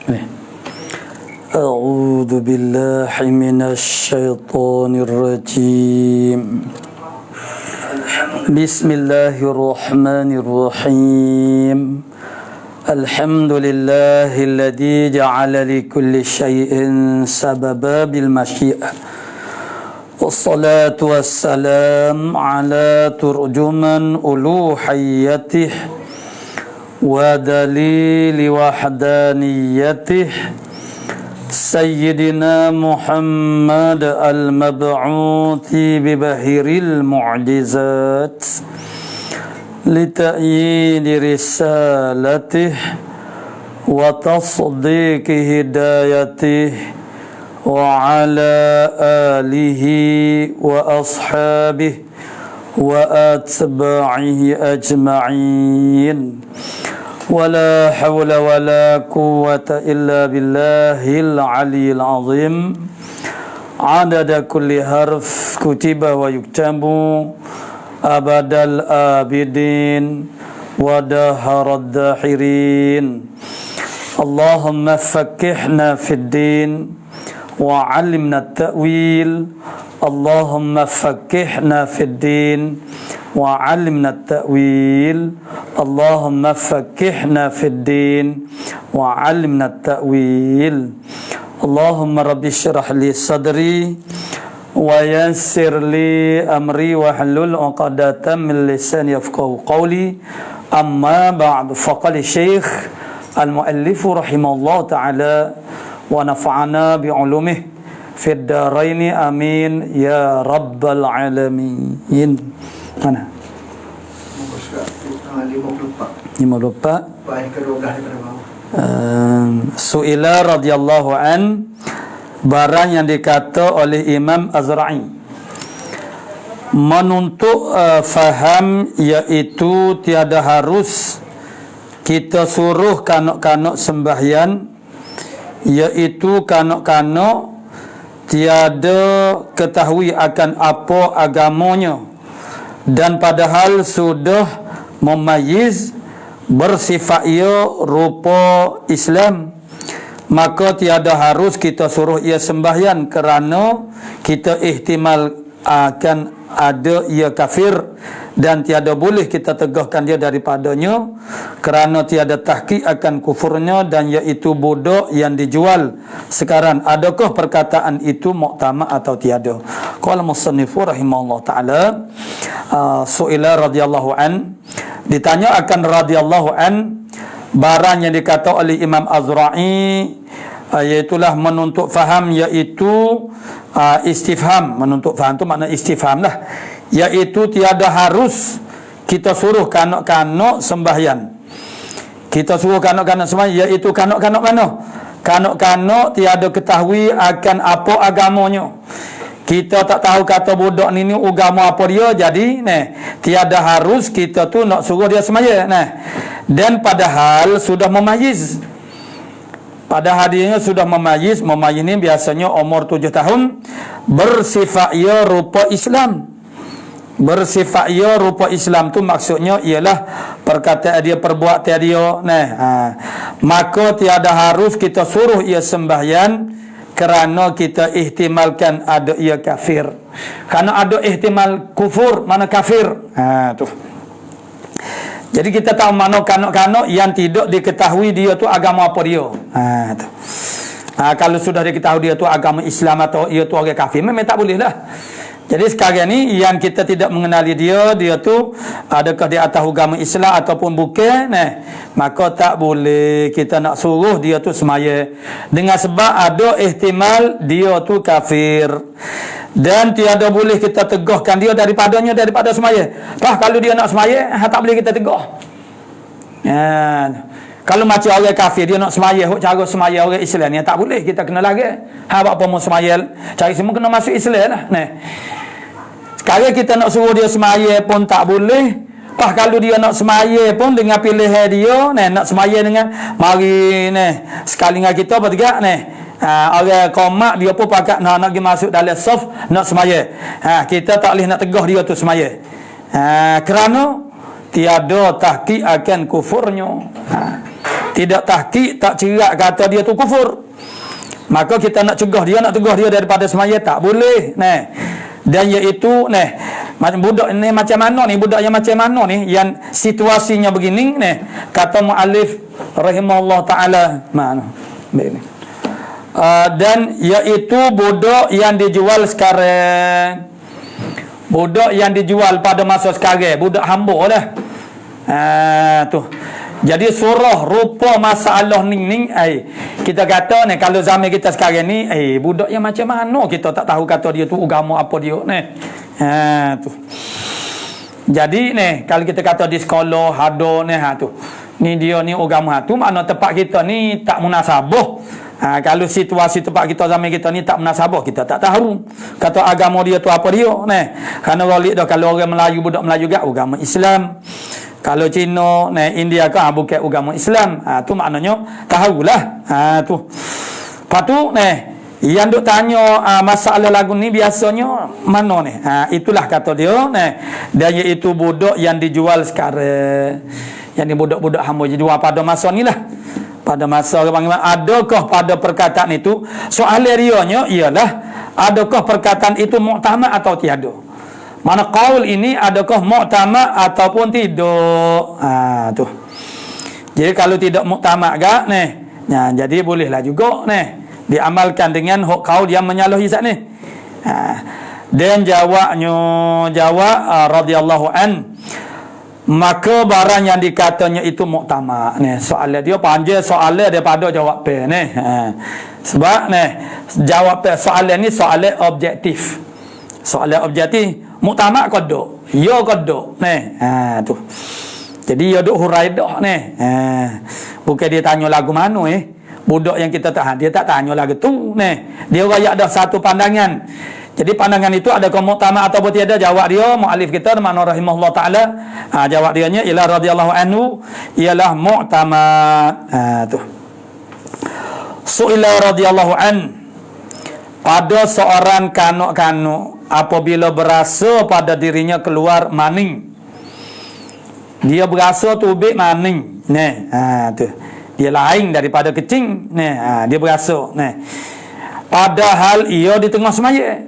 أعوذ بالله من الشيطان الرجيم بسم الله الرحمن الرحيم الحمد لله الذي جعل لكل شيء سببا بالمشيئة والصلاة والسلام على ترجمان ألوهيته ودليل وحدانيته سيدنا محمد المبعوث ببهر المعجزات لتأييد رسالته وتصديق هدايته وعلى آله وأصحابه وأتباعه أجمعين ولا حول ولا قوة إلا بالله العلي العظيم عدد كل حرف كتب ويكتب أبد الآبدين ودهر الداحرين اللهم فقهنا في الدين وعلمنا التأويل اللهم فقهنا في الدين وعلمنا التأويل اللهم فقهنا في الدين وعلمنا التأويل اللهم رب اشرح لي صدري ويسر لي أمري واحلل عقدة من لساني يفقهوا قولي أما بعد فقال الشيخ المؤلف رحمه الله تعالى ونفعنا بعلومه في الدارين آمين يا رب العالمين. Mana? 54. Su'ila radhiyallahu an, barang yang dikata oleh Imam Azra'i menuntut faham, iaitu tiada harus kita suruh kanak-kanak sembahyang, iaitu kanak-kanak tiada ketahui akan apa agamanya, dan padahal sudah memayyiz bersifat ia rupa Islam, maka tiada harus kita suruh ia sembahyang kerana kita ihtimal akan ada ia kafir, dan tiada boleh kita tegahkan dia daripadanya kerana tiada tahqiq akan kufurnya, dan iaitu budak yang dijual sekarang. Adakah perkataan itu muktamad atau tiada? Qala musannifu rahimahullah ta'ala, su'ila radhiyallahu an, ditanya akan radhiyallahu an barang yang dikata oleh Imam Azra'i, iaitulah menuntut faham, iaitu istifham. Menuntut faham tu makna istifham lah, iaitu tiada harus kita suruh kanak-kanak sembahyang. Kita suruh kanak-kanak sembahyang, iaitu kanak-kanak mana? Kanak-kanak tiada ketahui akan apa agamanya. Kita tak tahu kata budak ni agama apa dia, jadi tiada harus kita tu nak suruh dia sembahyang. Dan padahal sudah memayyiz. Pada hadiahnya sudah memayyiz. Memayyiz ni biasanya umur 7 tahun, bersifat ia rupa Islam. Bersifat ia rupa Islam tu maksudnya ialah perkataan dia, perbuatan dia. Maka tiada harus kita suruh ia sembahyang kerana kita ihtimalkan ada ia kafir. Kerana ada ihtimal kufur, mana kafir. Tu. Jadi kita tahu mana kanak-kanak yang tidak diketahui dia tu agama apa dia. Tu. Kalau sudah diketahui dia tu agama Islam atau ia tu orang kafir, memang tak boleh lah. Jadi sekarang ni yang kita tidak mengenali dia tu adakah di atas agama Islam ataupun bukan, maka tak boleh kita nak suruh dia tu semaya, dengan sebab ada ihtimal dia tu kafir, dan tiada boleh kita tegahkan dia daripada semaya. Kalau dia nak semaya, tak boleh kita tegah. Kalau macam orang kafir dia nak semaya, cara semaya orang Islam ni tak boleh kita kena lagi. Apa mau semaya, cari semua kena masuk Islam lah. Sekarang kita nak suruh dia semaya pun tak boleh. Kalau dia nak semaya pun dengan pilihan dia, nak semaya dengan mari sekali dengan kita bertiga orang komak dia pun pakat nak pergi masuk dalam saf nak semaya. Kita tak boleh nak tegah dia tu semaya. Kerana tiada tahqiq akan kufurnya. tidak tahqiq, tak cerak kata dia tu kufur, maka kita nak cegah dia, nak tegur dia daripada semaya tak boleh. Dan iaitu macam budak ni macam mana ni, budak yang macam mana ni yang situasinya begini kata muallif rahimahullah taala mana begini. Dan iaitu budak yang dijual sekarang, budak yang dijual pada masa sekarang, budak hamba lah. Tu. Jadi surah rupa masalah ning kita kata kalau zaman kita sekarang ni budak yang macam mana kita tak tahu kata dia tu agama apa dia tu. Jadi kalau kita kata di sekolah ada tu. Ni dia ni agama tu, makna tempat kita ni tak munasabah. Kalau situasi tempat kita zaman kita ni tak munasabah, kita tak tahu kata agama dia tu apa dia Kerana galik dah kalau orang Melayu, budak Melayu juga agama Islam. Kalau Cina, India kan bukan agama Islam. Tu maknanya tahulah. Tu. Lepas tu yang duk tanya masalah lagu ni biasanya mana ni? Itulah kata dia dan iaitu budak yang dijual sekarang. Yang ni budak-budak hamba dijual pada masa ni lah. Pada masa adakah pada perkataan itu, soalan rianya ialah adakah perkataan itu muktamad atau tiada? Mana qaul ini adakah muktamad ataupun tidak? Tu. Jadi kalau tidak muktamad gak jadi bolehlah juga diamalkan dengan hak qaul yang menyalahi zat ni. Dan jawab radhiyallahu an, maka barang yang dikatanya itu muktamad. Soalan dia panjang soalan daripada jawab pe sebab jawab pe soalan ni soalan objektif. Soalan objektif muktamad ke tak? Ya ke tak? Tu. Jadi ya duk hurai dah bukan dia tanya lagu mana budak yang kita tahan, dia tak tanya lagu tu dia rayak dah satu pandangan. Jadi pandangan itu adakah muktamad ataupun tiada? Jawab dia muallif kita mana rahimahullah taala, jawab dia nya ialah radhiyallahu anhu ialah muktamad. Tu. Su'ila radhiyallahu an, pada seorang kanak-kanak apabila berasa pada dirinya keluar maning, dia berasa tubik maning tu, dia lain daripada kecing dia berasa padahal ia di tengah semaya,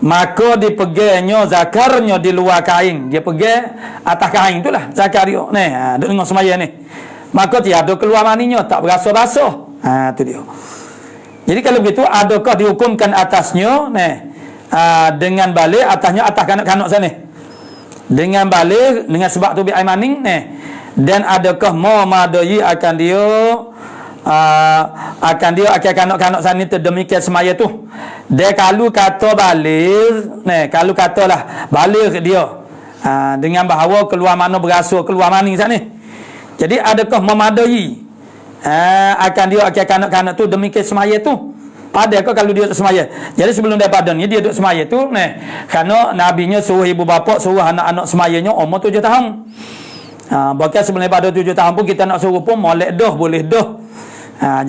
maka dipegangnya zakarnya di luar kain, dia pegang atas kain itulah zakar dia di tengah semaya ni, maka tiada keluar maninya, tak berasa basah. Tu dia. Jadi kalau begitu adakah dihukumkan atasnya dengan balik atasnya atas kanak-kanak sana dengan balik dengan sebab tu bi air maning dan adakah memadai akan dia akan kanak-kanak sana terdemikian semaya tu. Dia kalau kata balik kalau katalah balik dia dengan bahawa keluar mana berasa keluar maning sana, jadi adakah memadai akan dia akan kanak-kanak tu demikian semaya tu? Padahal kalau dia duduk semaya. Jadi sebelum daripada ni dia duduk semaya tu kerana nabinya suruh ibu bapa suruh anak-anak semayanya umur 7 tahun. Bahkan sebelum daripada 7 tahun pun kita nak suruh pun molek dah boleh dah.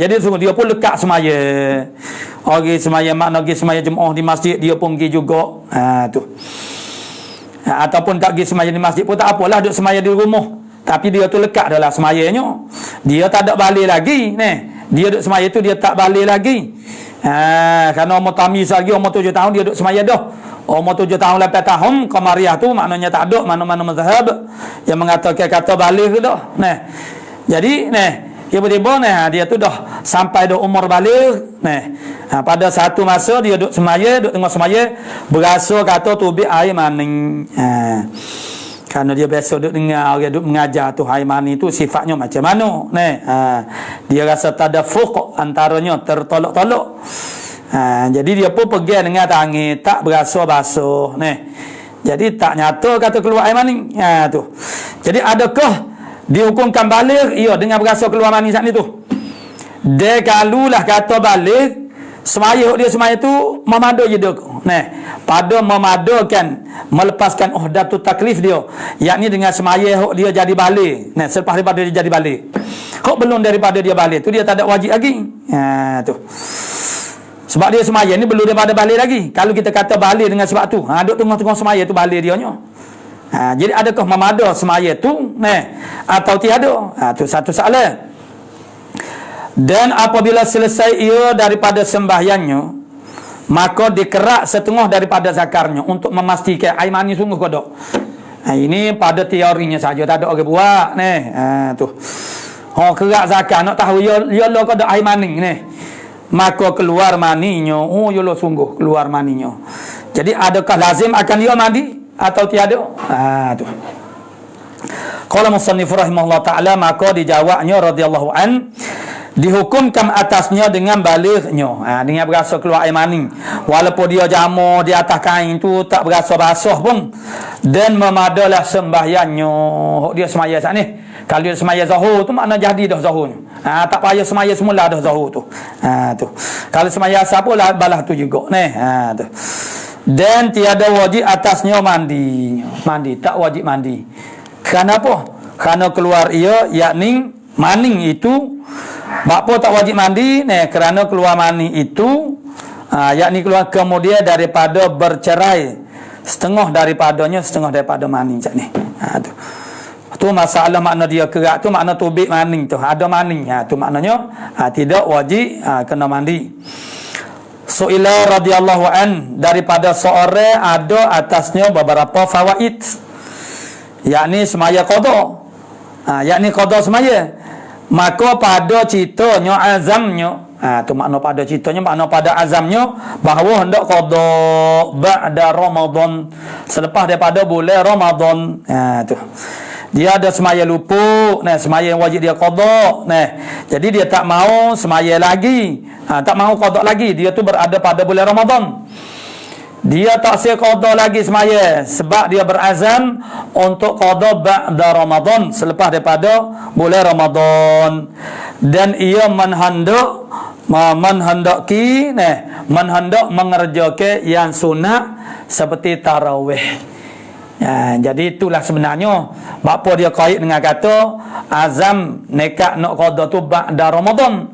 Jadi suruh dia pun lekat semaya. Pergi semaya makna pergi semaya Jumaat di masjid dia pun pergi juga. Tu. Ataupun tak pergi semaya di masjid pun tak apalah, duduk semaya di rumah. Tapi dia tu lekat dalam semayanya. Dia tak ada balik lagi dia duduk semaya tu dia tak balik lagi. Kerana umur tamis lagi umur 7 tahun dia duduk semaya dah. Umur 7 tahun 8 tahun Qamariah tu maknanya tak ada mana-mana mazhab yang mengatakan kata balik dah. Jadi tiba-tiba dia tu dah sampai dah umur balik pada satu masa dia duduk semaya, duduk tengah semaya berasa kata tubik air maning. Kerana dia biasa duduk dengar orang duduk mengajar tu air mani tu sifatnya macam mana dia rasa tadafuq antaranya tertolak-tolak. Jadi dia pun pegang dengan tangan tak berasa basuh jadi tak nyata kata keluar air mani tu. Jadi adakah dihukumkan balik? Ya, dengan berasa keluar mani saat ni tu. Dia kalulah kata balik semaya dia semaya tu memadu je dia pada memadakan melepaskan uhdatu taklif dia, yakni dengan semaya dia jadi balik selepas daripada dia jadi balik. Kok belum daripada dia balik tu dia tak ada wajib lagi. Tu sebab dia semaya ni belum daripada balik lagi. Kalau kita kata balik dengan sebab tu duduk tengah-tengah semaya tu balik dia nya. Jadi adakah memada semaya tu atau tiada? Tu satu soalan. Dan apabila selesai ia daripada sembahyangnya, maka dikerak setengah daripada zakarnya untuk memastikan air mani sungguh ke tak. Ini pada teorinya saja, tak ada orang buat ni. Tu. Kerak zakar nak tahu ya lo ke tak air mani ni. Maka keluar maninya. Ya lo sungguh keluar maninya. Jadi adakah lazim akan dia mandi atau tiada? Tu. Qala musannif rahimahullah taala, maka dijawabnya radhiyallahu an, dihukumkan atasnya dengan balighnya, dengan berasa keluar air mani, walaupun dia jamur di atas kain tu tak berasa basah pun, dan memadalah sembahyangnya. Dia semaya saat ni, kalau dia semaya zuhur tu makna jadi dah zuhurnya, tak payah semaya semula dah zuhur tu. Tu kalau semaya asar pun balah tu juga ni. Tu. Dan tiada wajib atasnya mandi, tak wajib mandi. Kenapa? Kerana keluar ia, yakni maning itu. Bakpo tak wajib mandi ni kerana keluar mani itu yakni keluar kemudian daripada bercerai, setengah daripada mani macam ni. Tu masalah makna dia kerak tu, makna tubik maning tu, ada maning. Tu maknanya tidak wajib kena mandi. Su'ila radhiyallahu an, daripada seorang ada atasnya beberapa fawaid, yakni semaya qada, yakni qada semaya. Maka pada ceritanya azamnya, tu makna pada ceritanya, makna pada azamnya bahawa hendak qada ba'da Ramadan, selepas daripada bulan Ramadan. Tu dia ada semaya luput, semaya yang wajib dia qada. Jadi dia tak mau semaya lagi, tak mau qada lagi. Dia tu berada pada bulan Ramadan. Dia tak siap qada lagi semaya sebab dia berazam untuk qada ba'da Ramadan, selepas daripada bulan Ramadan. Dan ia menhendak mengerjakan yang sunat seperti tarawih. Jadi itulah sebenarnya bapa dia kait dengan kata azam nekat nak qada tu ba'da Ramadan.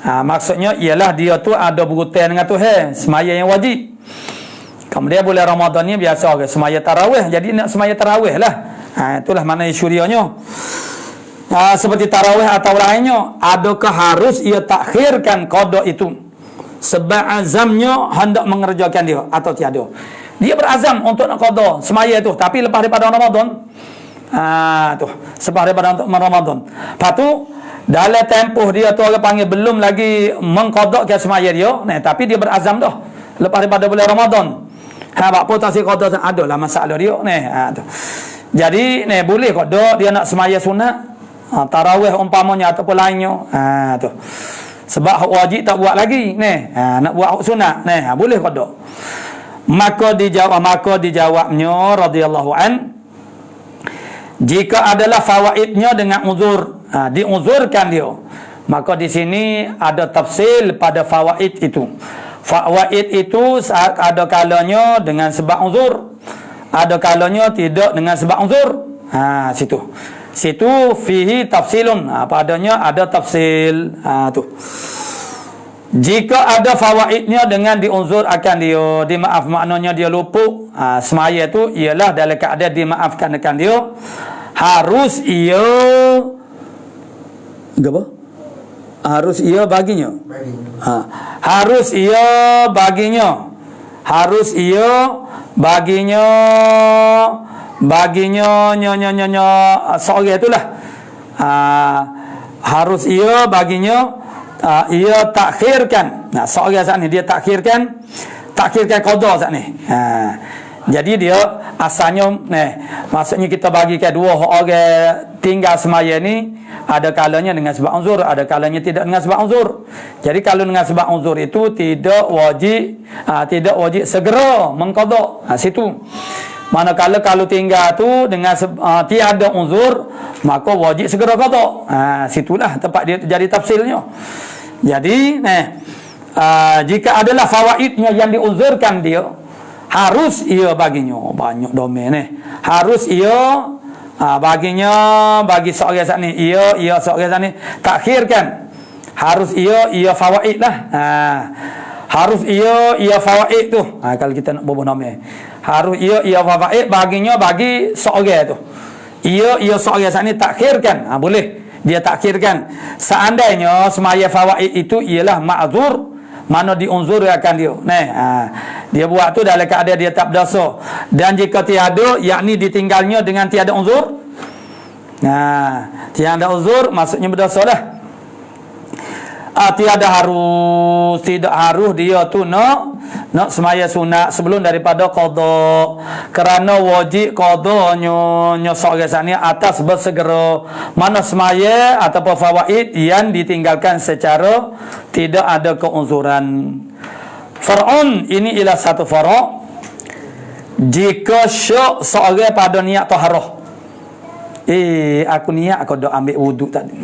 Maksudnya ialah dia tu ada berhutang dengan Tuhan, semaya yang wajib. Kemudian bulan Ramadan ni biasa semaya tarawih, jadi nak semaya tarawih lah. Itulah makna syurianya. Seperti tarawih atau lainnya, adakah harus ia takhirkan qada itu sebab azamnya hendak mengerjakan dia atau tiada? Dia berazam untuk nak qada semaya tu, tapi lepas daripada Ramadan. Tu sebab daripada Ramadan. Lepas tu dalam tempoh dia tu orang panggil belum lagi mengqadakan semaya dia, tapi dia berazam dah lepas daripada bulan Ramadan. Apa tak si qada adalah masalah dia ni. Tu. Jadi ni boleh qada dia nak semaya sunat, tarawih umpamanya ataupun lainnya. Tu. Sebab hak wajib tak buat lagi ni. Nak buat hak sunat ni, boleh qada. Maka dijawabnya radhiyallahu an, jika adalah fawaidnya dengan uzur, diuzurkan dia, maka di sini ada tafsil pada fawaid itu. Fawaid itu ada kalanya dengan sebab uzur, ada kalanya tidak dengan sebab uzur. Situ fihi tafsilun, padanya ada tafsil. Tu. Jika ada fawaidnya dengan diuzur akan dia, dimaaf maknanya dia luput, semaya tu ialah dalam keadaan dimaafkan akan dia, harus ia apa? Harus ia baginya. Harus ia baginya. Harus ia baginya nyonya seorang itulah. Harus ia baginya, ia takhirkan. Seorang saat ni dia takhirkan qada saat ni. Jadi dia asalnya maksudnya kita bagikan dua orang tinggal semaya ni, ada kalanya dengan sebab uzur, ada kalanya tidak dengan sebab uzur. Jadi kalau dengan sebab uzur itu tidak wajib segera mengqada. Situ. Manakala kalau tinggal tu dengan tiada uzur, maka wajib segera qada. Situlah tempat dia jadi tafsilnya. Jadi jika adalah fawaidnya yang diuzurkan dia, harus ia baginya. Banyak domain ni. Harus ia baginya, bagi seorang saat ni ia seorang saat ni takhirkan. Harus ia fawaid lah. Harus ia fawaid tu. Kalau kita nak berbuat nama, harus ia fawaid baginya, bagi seorang tu. Ia seorang saat ni takhirkan. Boleh. dia takhirkan. Seandainya semaya fawaid itu ialah ma'zur, mana diunzurkan dia. Dia buat tu dalam keadaan dia tak berdosa. Dan jika tiada, yakni ditinggalnya dengan tiada uzur. Tiada uzur maksudnya berdosa dah. Tiada harus, tidak harus dia tu nak semaya sunat sebelum daripada qada, kerana wajib qadanya seorang sana atas bersegera mana semaya ataupun fawaid yang ditinggalkan secara tidak ada keuzuran. Far'un, ini ialah satu fara'. Jika syak seorang pada niat taharah, aku niat aku dah ambil wuduk tadi.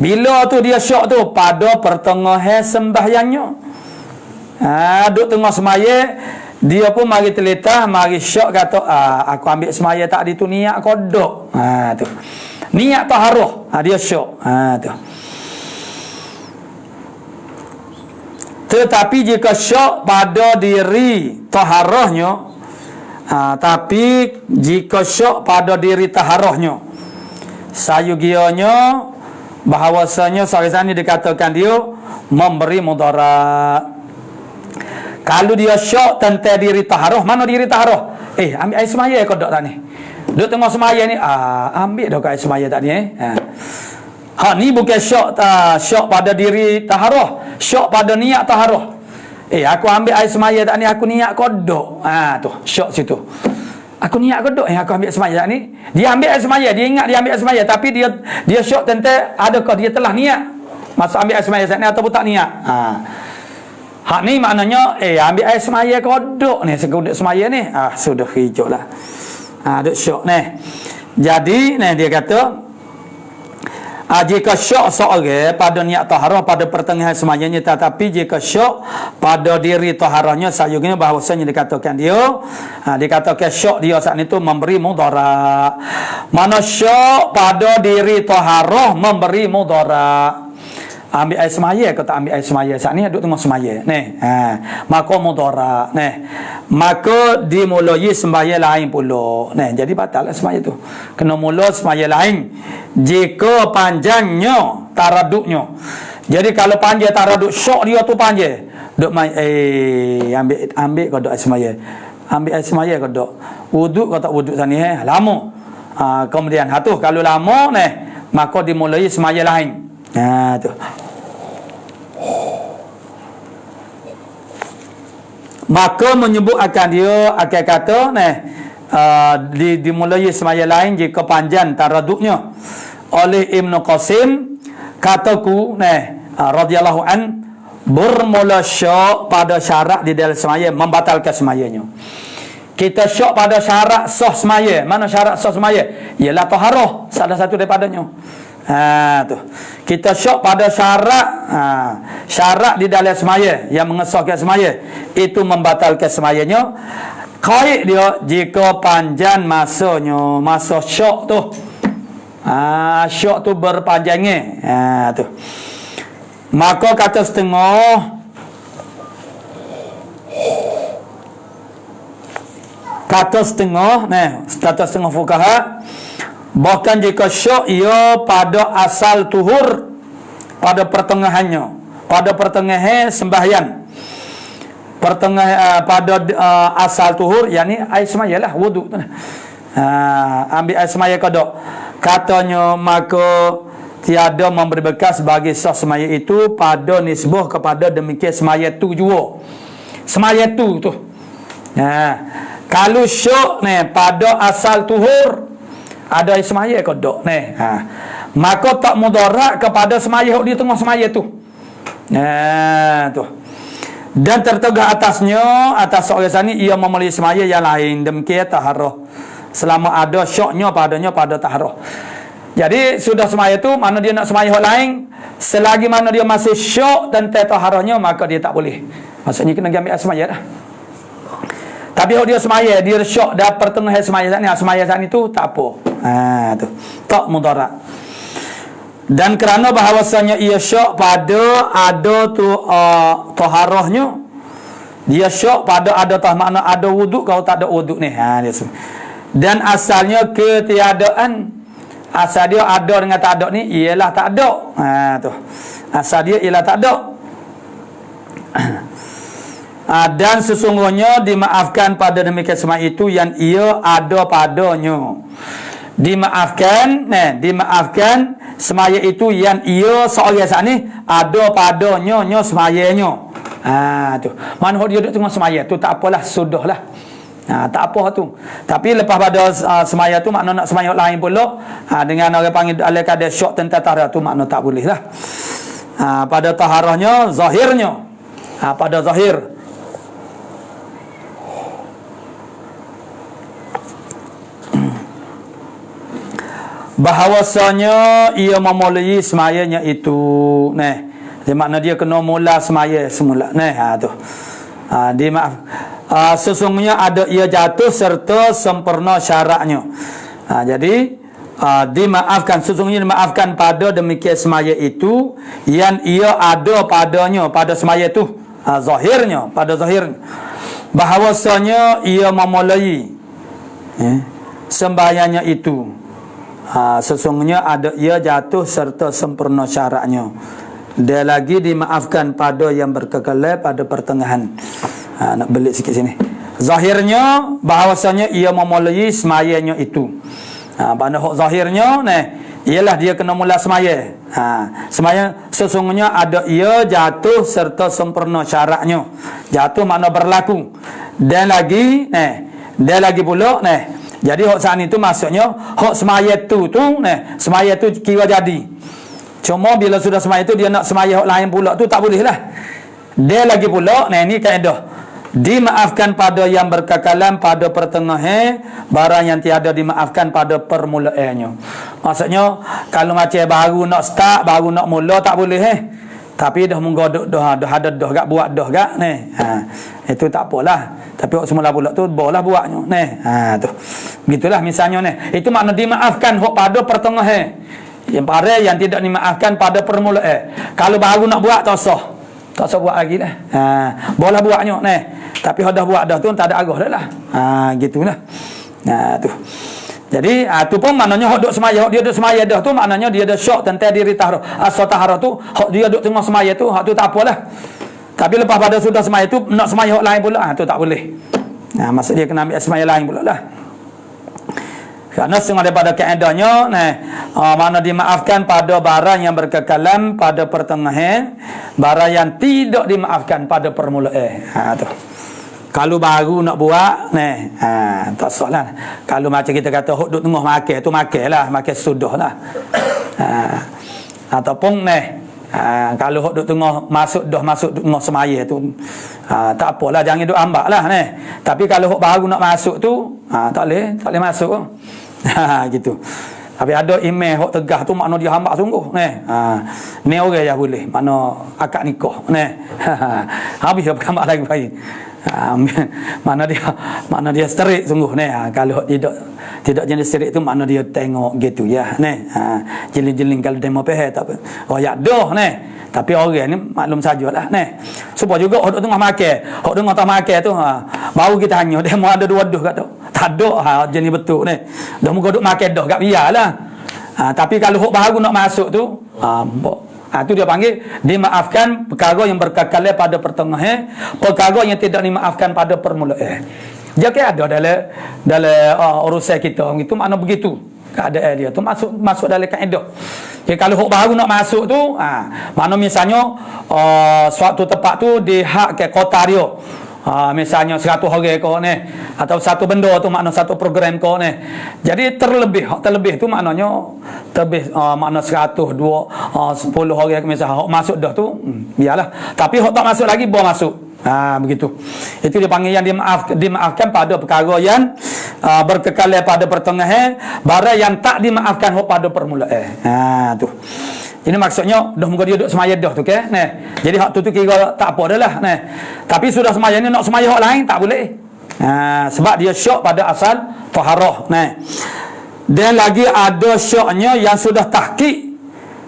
Bila tu dia syak tu pada pertengahan sembahyangnya. Duduk tengah semaya, dia pun mari terletah, mari syak kata, aku ambil semaya tak di tu niat kodok. Tu. Niat taharah, dia syak. Tu. Tetapi jika syak pada diri taharahnya, tapi jika syak pada diri taharahnya, sayugianya bahawasanya seorang ini dikatakan dia memberi mudarat. Kalau dia syak tentang diri taharah, mana diri taharah? Ambil air semaya kau dok tak ni? Duk tengah semaya ni, ambil dah air semaya tak ni? Ni bukan syak pada diri taharah, syak pada niat taharah. Aku ambil air semaya tak ni, aku niat kodok. Tu, syak situ. Aku niat kodok, aku ambil semaya tak ni. Dia ambil air semaya, dia ingat dia ambil air semaya, tapi dia syak tentang adakah dia telah niat masa ambil air semaya tak ni ataupun tak niat. Ni maknanya ambil air semaya kodok ni, seguduk semaya ni. Sudah hijau lah. Duk syak ni. Jadi ni dia kata, jika syak seorang pada niat taharah pada pertengahan semayanya, tetapi jika syak pada diri taharahnya, sayangnya bahawasanya dikatakan dikatakan syak dia saat itu memberi mudarat. Mana syak pada diri taharah memberi mudarat. Ambil air semaya atau tak ambil air semaya, saat ni duduk tengah semaya maka mudarat, maka dimulai sembahyang lain pula. Jadi batal lah sembahyang tu, kena mula sembahyang lain jika panjangnya taraduknya. Jadi kalau panjang taraduk, syok dia tu panjang, duk main ambil kau duk air semaya, ambil air semaya kau duk wuduk kau tak wuduk sana lama. Kemudian tu kalau lama maka dimulai sembahyang lain. Tu. Maka menyebut akan dia akan kata dimulai semaya lain jika panjang taraduknya. Oleh Ibn Qasim kataku radhiyallahu an, bermula syak pada syarat di dalam semaya membatalkan semayanya. Kita syak pada syarat sah semaya. Mana syarat sah semaya? Ialah taharah, salah satu daripadanya. Tu. Kita syak pada syarat di dalam semaya yang mengesahkan semaya, itu membatalkan semayanya. Kait dia jika panjang masanya, masa syak tu. Syak tu berpanjangnya. Tu. Maka kata setengah fuqaha, bahkan jika syak ia pada asal tuhur, pada pertengahannya, pada pertengahan sembahyang, pada asal tuhur, yakni air semaya lah, wuduk tu. Ambil air semaya kodok, katanya maka tiada memberi bekas bagi sah semaya itu pada nisbah kepada demikian semaya tu jua. Semaya tu. Kalau syak pada asal tuhur ada air semaya kodok maka tak mudarat kepada semaya di tengah semaya tu. Tu. Dan tertegak atasnya, atas seorang sani, ia memulai semaya yang lain demikian taharah, selama ada syaknya padanya pada taharah. Jadi sudah semaya tu, mana dia nak semaya lain, selagi mana dia masih syak dan taharahnya, maka dia tak boleh. Maksudnya kena ambil semaya dah. Tapi kalau dia semaya, dia syak dah pertengahan semaya saat itu tak apa. Tu. Tak mudarat. Dan kerana bahawasanya ia syak pada ada tu taharahnya, dia syak pada ada makna ada wuduk, kalau tak ada wuduk ni. Dan asalnya ketiadaan Asal dia ada dengan tak ada ni ialah tak ada. Tu. Asal dia ialah tak ada. Dan sesungguhnya dimaafkan pada demikian semua itu yang ia ada padanya. Dimaafkan semaya itu yang ia seorang saat ni ada padanya semayanya. Tu. Mana dia duduk tengah semaya tu tak apalah, sudahlah. Tak apa tu. Tapi lepas pada semaya tu makna nak semaya lain pula, dengan orang panggil alai kada syok tentang taharah tu makna tak boleh lah. Pada taharahnya zahirnya. Pada zahir bahawasanya ia memulai semayanya itu. Dia makna dia kena mula semaya semula. Tu. Dia maaf. Sesungguhnya ada ia jatuh serta sempurna syaratnya. Jadi dimaafkan, sesungguhnya dimaafkan pada demikian semaya itu yang ia ada padanya pada semaya itu. Zahirnya, pada zahirnya bahawasanya ia memulai sembahyangnya itu. Sesungguhnya ada ia jatuh serta sempurna syaratnya. Dia lagi dimaafkan pada yang berkekalan pada pertengahan. Nak belik sikit sini. Zahirnya bahawasanya ia memulai semayanya itu. Pada hak zahirnya ialah dia kena mula semaya. Semaya sesungguhnya ada ia jatuh serta sempurna syaratnya. Jatuh makna berlaku. Dan lagi pula jadi hak saat itu maksudnya hak semaya tu semaya tu kira jadi. Cuma bila sudah semaya tu dia nak semaya hak lain pula tu tak boleh lah. Dia lagi pula ni kaedah. Dimaafkan pada yang berkekalan pada pertengahan, barang yang tiada dimaafkan pada permulaannya. Maksudnya kalau macam baru nak start, baru nak mula tak boleh tapi dah menggodok dah ada dah gak buat dah gak itu tak apalah. Tapi hak semula pula tu boleh buatnya tu. Gitulah misalnya itu makna dimaafkan hak pada pertengahan. Yang pare yang tidak dimaafkan pada permulaan. Kalau baru nak buat tak sah. Tak usah buat lagi dah. Boleh buatnya tapi dah buat dah tu tak ada arah dah lah. Gitulah. Tu. Jadi tu pun maknanya hak duk semaya, hak dia duk semaya dah tu maknanya dia dah syok tentang diri taharah. Asal taharah tu hak dia duk tengah semaya tu, hak tu tak apalah. Tapi lepas pada sudah semaya tu nak semaya hak lain pula, tu tak boleh. Maksud dia kena ambil semaya lain pula lah. Kerana setengah daripada kaedahnya mana dimaafkan pada barang yang berkekalan pada pertengahan, barang yang tidak dimaafkan pada permulaan. Tu. Kalau baru nak buat tak sah lah. Kalau macam kita kata hok duk tengah makan tu makanlah, makan sudah lah. Ataupun kalau hok duk tengah masuk tengah semaya tu tak apalah, jangan duk ambak lah Tapi kalau hok baru nak masuk tu tak boleh masuk. Gitu. Tapi ada imam hok tegah tu makna dia hambak sungguh ni orang yang boleh makna akad nikah habis dah hambak lagi baik. Mana dia sterik sungguh kalau tidak jenis sterik tu makna dia tengok gitu ya jeling-jeling kalau demo peh tak apa royak dah tapi orang ni maklum sajalah supaya juga hok tengah makan hok tengah tak makan tu baru kita tanya demo ada dua dah kat tu tak ada jenis betul dah muka duk makan dah kat biarlah tapi kalau hok baru nak masuk tu itu dia panggil dimaafkan perkara yang berkekalan pada pertengahan, perkara yang tidak dimaafkan pada permulaan. Jadi ada dalam urusan kita itu makna begitu keadaan dia tu masuk dalam kaedah. Jadi kalau hok baru nak masuk tu makna misalnya suatu tempat tu dihak ke kota dia. Misalnya 100 orang kau atau satu benda tu makna satu program kau jadi terlebih tu maknanya terlebih makna 100 2 10 orang misalnya hok masuk dah tu biarlah tapi hok tak masuk lagi boleh masuk begitu. Itu dipanggil yang dimaafkan pada perkara yang berkekalan pada pertengahan, barang yang tak dimaafkan hok pada permulaan. Tu. Ini maksudnya dah muka dia duduk semaya dah tu jadi hak tu kira tak apa dah lah tapi sudah semaya ni nak semaya hak lain tak boleh sebab dia syok pada asal taharah dan lagi ada syoknya yang sudah tahqiq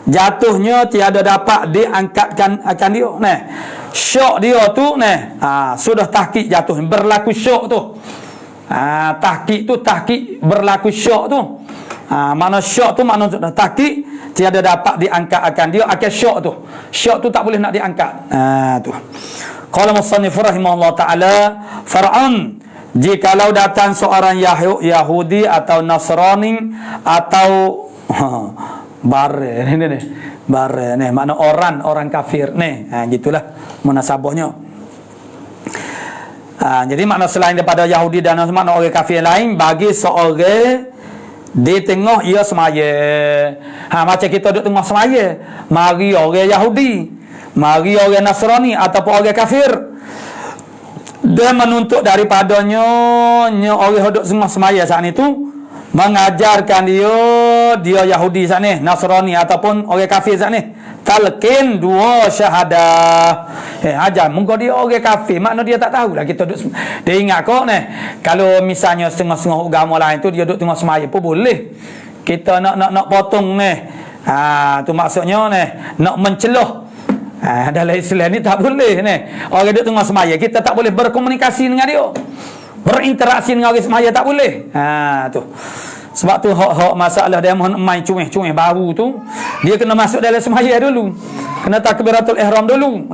jatuhnya tiada dapat diangkatkan akan dia syok dia tu sudah tahqiq jatuh berlaku syok tu tahqiq tu tahqiq berlaku syok tu Makna syok tu makna takik tiada dapat diangkat akan dia akan syok tu. Syok tu tak boleh nak diangkat. Tu. Qala musannif rahimahullah taala, Fir'aun jikalau datang seorang Yahudi atau Nasrani atau bare ni bare ni makna orang kafir ni. Gitulah munasabahnya. Jadi makna selain daripada Yahudi dan makna orang kafir lain bagi seorang di tengah ia semaya. Macam kita duduk tengah semaya, mari orang Yahudi, mari orang Nasrani ataupun orang kafir, dia menuntut daripadanya orang duduk tengah semaya saat itu mengajarkan dia Yahudi saat ni, Nasrani ataupun orang kafir saat ni talqin dua syahadah. Ajar muka dia orang kafir, makna dia tak tahulah kita duduk. Dia ingat kok ni, kalau misalnya setengah-setengah agama lain tu dia duduk tengah semaya pun boleh. Kita nak potong ni. Tu maksudnya ni nak mencelah. Dalam Islam ni tak boleh ni. Orang duduk tengah semaya kita tak boleh berkomunikasi dengan dia. Berinteraksi dengan orang semaya tak boleh. Tu. Sebab tu hak masalah dia main cuih-cuih baru tu, dia kena masuk dalam semaya dulu. Kena takbiratul ihram dulu.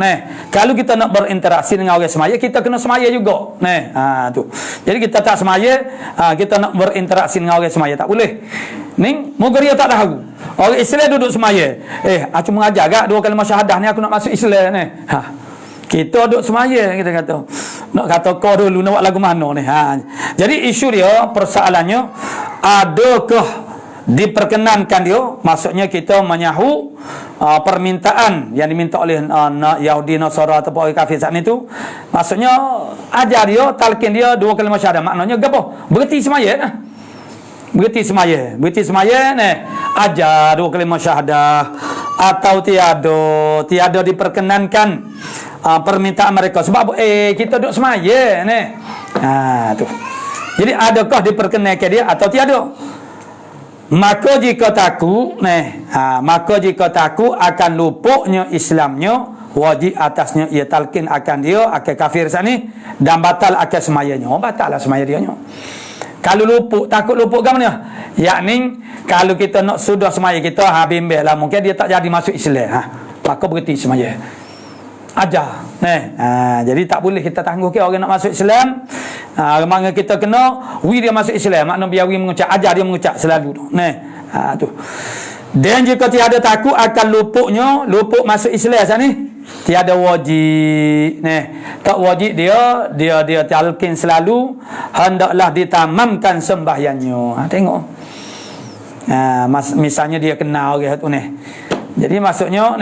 Kalau kita nak berinteraksi dengan orang semaya, kita kena semaya juga. Tu. Jadi kita tak semaya, kita nak berinteraksi dengan orang semaya tak boleh. Ni moga dia tak tahu. Orang Islam duduk semaya. Aku mengajar gak dua kalimah syahadah ni aku nak masuk Islam ni. Kita duduk semaya kita kata. Nak kata kau dulu nak buat lagu mana ni. Jadi isu dia persoalannya adakah diperkenankan dia, maksudnya kita menyahu permintaan yang diminta oleh Yahudi, Nasara atau orang kafir saat itu, maksudnya ajar dia, talqin dia dua kalimah syahadah. Maknanya gapo? Berhenti semaya. Berhenti semaya ni ajar dua kalimah syahadah atau tiada diperkenankan permintaan mereka sebab kita duduk semaya ni. Tu. Jadi adakah diperkenankan dia atau tiada? Maka jika taku akan lupuknya Islamnya, wajib atasnya ia talqin akan dia akan kafir sani dan batal akan semayanya. Batal lah semaya dia nya. Kalau takut lupuk ke mana? Yakni kalau kita nak sudah semaya kita bimbang lah, mungkin dia tak jadi masuk Islam. Maka berhenti semaya. Ajar. Jadi tak boleh kita tangguh ke orang nak masuk Islam. Maknanya kita kena dia masuk Islam, makna biar mengucap, ajar dia mengucap selalu tu. Tu. Dan jika tiada takut akan lupuk masuk Islam sana ni, tiada wajib. Tak wajib dia talqin selalu, hendaklah ditamamkan sembahyangnya. Tengok. Misalnya dia kenal orang tu ni. Jadi maksudnya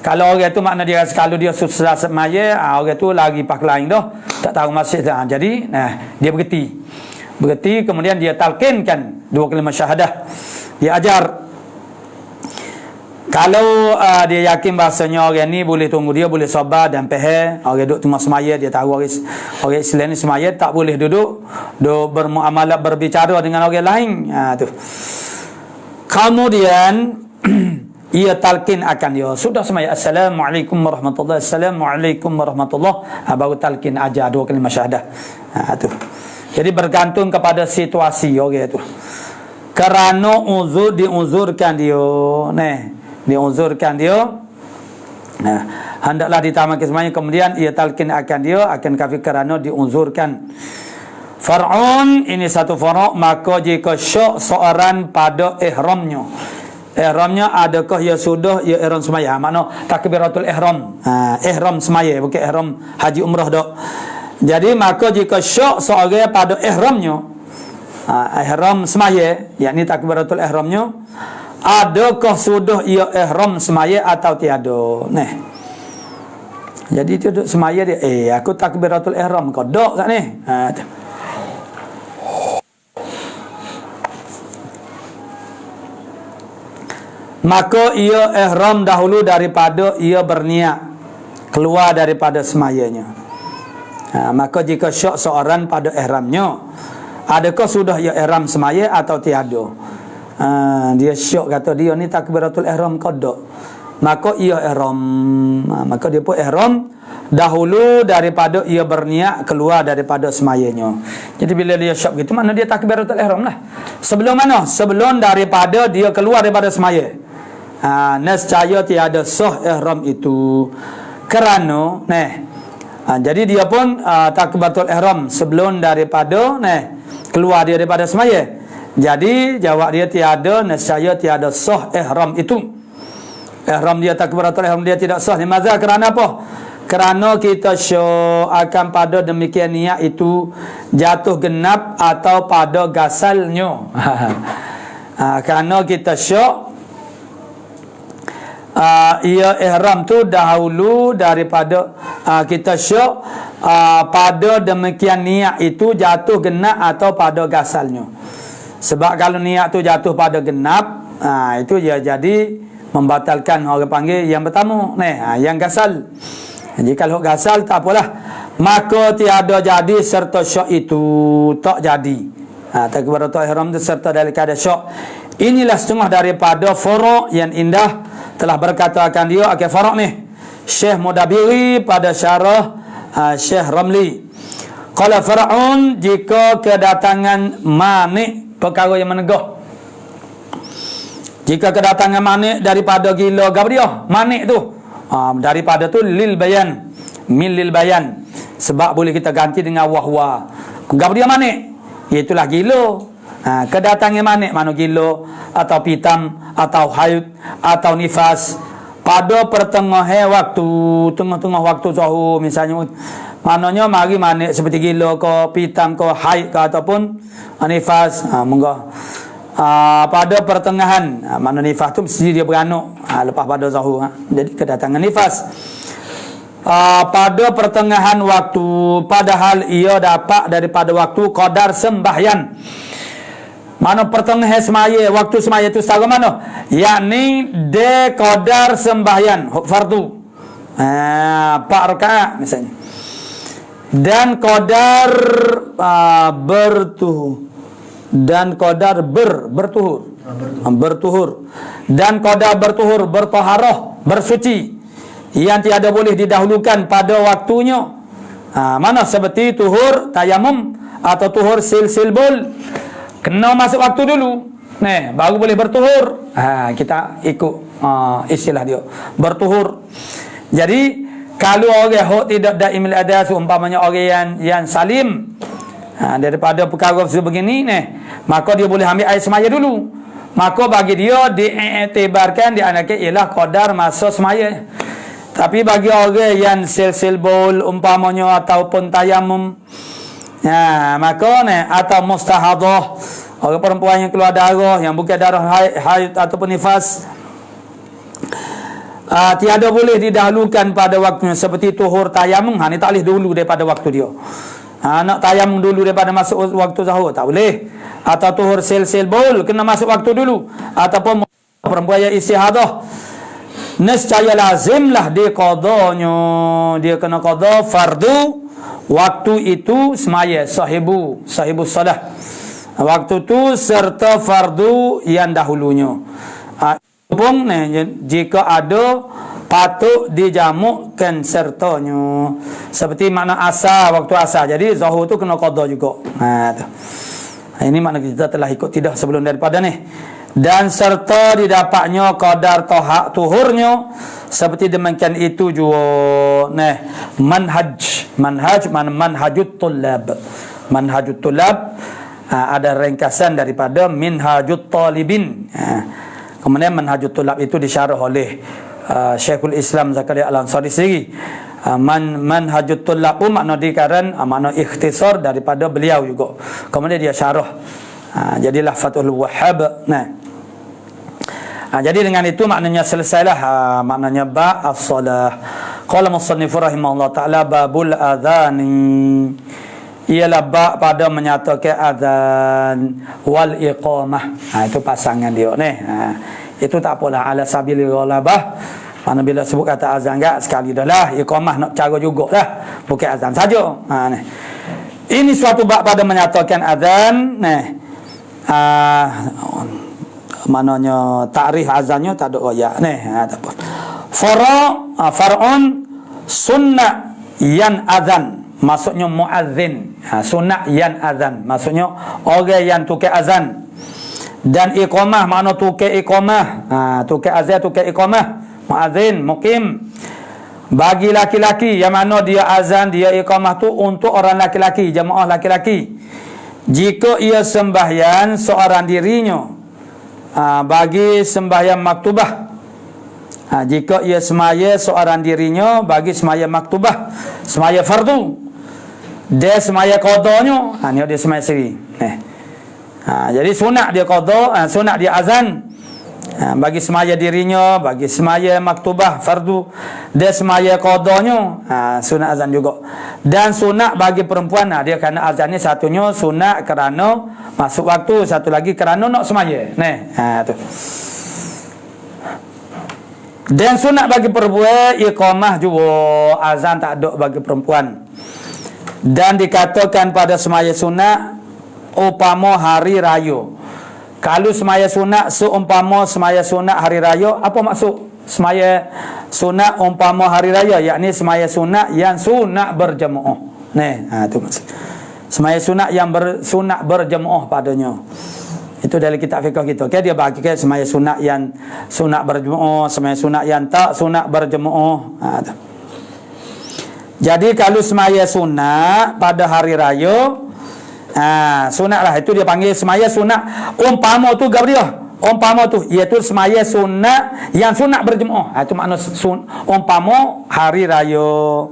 kalau orang tu makna dia kalau dia susah semaya, orang tu lagi pak lain dah, tak tahu masjid dah. Jadi dia berhenti kemudian dia talqinkan dua kalimah syahadah. Dia ajar. Kalau dia yakin bahasanya orang ni boleh tunggu, dia boleh sabar dan faham. Orang duduk tengah semaya, dia tahu orang Islam ni semaya tak boleh duduk bermuamalah berbicara dengan orang lain. Tu. Kemudian ia talqin akan dia sudah semaya assalamualaikum warahmatullahi assalamualaikum warahmatullahi baru talqin ajar dua kalimah syahadah. Tu. Jadi bergantung kepada situasi orang tu. Kerana diuzurkan dia. Diuzurkan dia. Hendaklah ditamatkan semuanya kemudian ia talqin akan dia akan kafir kerana diuzurkan. Far'un ini satu fara' maka jika syok seorang pada ihramnya. Ihramnya adakah ia sudah ia ihram semaya? Makna takbiratul ihram. Ihram semaya bukan ihram haji umrah dak. Jadi maka jika syok seorang pada ihramnya, ihram semaya, yakni takbiratul ihramnya, adakah sudah ia ihram semaya atau tiada? Jadi dia duduk semaya dia, aku takbiratul ihram kau dak kat ni. Maka ia ihram dahulu daripada ia berniat keluar daripada semayanya. Maka jika syok seorang pada ihramnya, adakah sudah ia ihram semaya atau tiada? Dia syok kata dia ni takbiratul ihram qada. maka ia ihram. Maka dia pun ihram dahulu daripada ia berniat keluar daripada semayanya. Jadi bila dia syok gitu, mana dia takbiratul ihram lah. Sebelum mana? Sebelum daripada dia keluar daripada semaya. Nescaya tiada sah ihram itu. Kerana jadi dia pun takbiratul ihram sebelum daripada keluar dia daripada semaya. Jadi jawab dia tiada, nescaya tiada sah ihram itu. Ihram dia takbiratul ihram dia tidak sah. Limaza? Kerana apa? Kerana kita syok akan pada demikian niat itu jatuh genap atau pada gasalnya. Kerana kita syok ia ihram tu dahulu daripada kita syok pada demikian niat itu jatuh genap atau pada gasalnya. Sebab kalau niat tu jatuh pada genap, itu dia jadi membatalkan orang panggil yang pertama yang gasal. Jadi kalau gasal tak apalah, maka tiada jadi serta syok itu tak jadi. Takbiratul ihram itu serta daripada syok. Inilah setengah daripada furu' yang indah telah berkata akan dia furu' ni Syekh Mudabiri pada syarah Syekh Ramli. Qala far'un, jika kedatangan manik perkara yang menegah. Jika kedatangan manik daripada gila gabriah, manik tu daripada tu lil bayan, min lil bayan, sebab boleh kita ganti dengan wahwa. Gabriah manik, itulah gila. Kedatangan manik, mana gila atau pitam atau haid atau nifas pada pertengahan waktu, tengah-tengah waktu zuhur misalnya, maknanya mari manik seperti gila ke pitam ke haid ke ataupun nifas, pada pertengahan, mana nifas tu mesti dia beranak lepas pada zuhur. Jadi kedatangan nifas pada pertengahan waktu, padahal ia dapat daripada waktu qadar sembahyang. Mana pertengahan semaya, waktu semaya itu setara mana? Yakni de qadar sembahyang fardu 4 rakaat misalnya, dan qadar bertuhur, dan qadar bertuhur, dan qadar bertuhur, bertaharah, bersuci, yang tiada boleh didahulukan pada waktunya. Mana seperti tuhur tayamum atau tuhur silbul, kena masuk waktu dulu, baru boleh bertuhur. Kita ikut istilah dia, bertuhur. Jadi kalau orang hok tidak daimil adas, umpamanya orang yang salim daripada perkara sebegini maka dia boleh ambil air semaya dulu. Maka bagi dia diiktibarkan dianggap ialah qadar masa semaya. Tapi bagi orang yang silbul umpamanya ataupun tayamum, maka atau mustahadah, orang perempuan yang keluar darah yang bukan darah haid ataupun nifas, tiada boleh didahulukan pada waktunya. Seperti tuhur tayamum, ni tak boleh dulu daripada waktu dia. Nak tayamum dulu daripada masuk waktu zuhur tak boleh. Atau tuhur silbul kena masuk waktu dulu. Ataupun perempuan yang istihadah, nescaya lazimlah dia qadanya, dia kena qada fardu waktu itu semaya, sahibu salah waktu tu serta fardu yang dahulunya. Pun jika ada patut dijamukkan sertanya, seperti makna asar, waktu asar. Jadi zuhur tu kena qada juga. Ini makna kita telah ikut tidak sebelum daripada ni. Dan serta didapatnya qadar tuhurnya, seperti demikian itu juga manhajut tulab, ada ringkasan daripada minhajut talibin. Kemudian manhajut tulab itu disyarah oleh Syekhul Islam Zakaria Al-Ansari sendiri. Manhajut tulab pun makna dikaran makna ikhtisar daripada beliau juga. Kemudian dia syarah, jadilah Fathul Wahhab. Jadi dengan itu maknanya selesailah maknanya ba' as-salah. Qala musannif rahimahullah taala babul adzani, ialah ba' pada menyatakan azan wal iqamah. Itu pasangan dia itu tak apalah, ala sabil ghalabah. Mana bila sebut kata azan enggak sekali dah lah, iqamah nak cara jugalah, bukan azan saja. Ini suatu bab pada menyatakan azan. Maknanya takrif azannya tak ada royak tak apa. Far'un sunnah yan azan, maksudnya muazzin. Sunnah yan azan, maksudnya orang yang tukar azan. Dan iqamah, makna tukar iqamah. Tukar azan, tukar iqamah. Muazzin, muqim. Bagi laki-laki, yang mana dia azan, dia iqamah tu untuk orang laki-laki, jemaah laki-laki. Jika ia sembahyang seorang dirinya, bagi sembahyang maktubah. Jika ia semaya seorang dirinya bagi semaya maktubah, semaya fardu, dia semaya qadanya, ni dia semaya sendiri. Jadi sunat dia qada, sunat dia azan, bagi semaya dirinya, bagi semaya maktubah fardu, dia semaya qadanya, sunat azan juga. Dan sunat bagi perempuan, dia kerana azan ni satunya sunat kerana masuk waktu, satu lagi kerana nak semaya. Tu. Dan sunat bagi perempuan iqamah juga, azan tak ada bagi perempuan. Dan dikatakan pada semaya sunat upama hari raya. Kalau semaya sunat seumpama semaya sunat hari raya, apa maksud semaya sunat umpama hari raya? Yakni semaya sunat yang sunat berjemaah. Tu maksud. Semaya sunat yang sunat berjemaah padanya. Itu dari kitab fiqh kita. Dia bagi ke semaya sunat yang sunat berjemaah, semaya sunat yang tak sunat berjemaah. Jadi kalau semaya sunat pada hari raya, sunat lah, itu dia panggil semaya sunat umpama tu gap dia. Umpama tu iaitu semaya sunat yang sunat berjemaah. Itu makna umpama hari raya.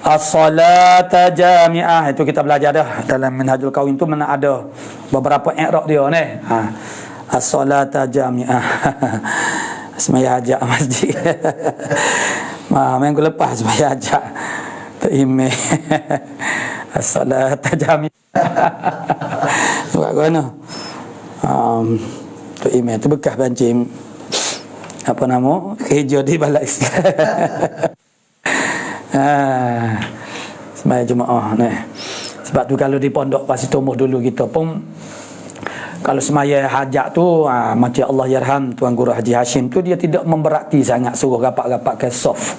As-salata jami'ah, itu kita belajar dah dalam Minhajul Qawim tu, mana ada beberapa i'rab dia ni. As-salata jami'ah. Semaya hajat masjid. Minggu lepas semaya hajat tu email. As-salata jami'ah. Buat mana? Tu email tu bekas banci apa nama? Kerja di balai. Sembahyang Jumaat ni. Sebab tu kalau di pondok Pasir Tumbuh dulu kita pun, kalau sembahyang hajat tu, macam Allah yarham Tuan Guru Haji Hashim tu, dia tidak memberati sangat suruh rapat-rapat ke soft.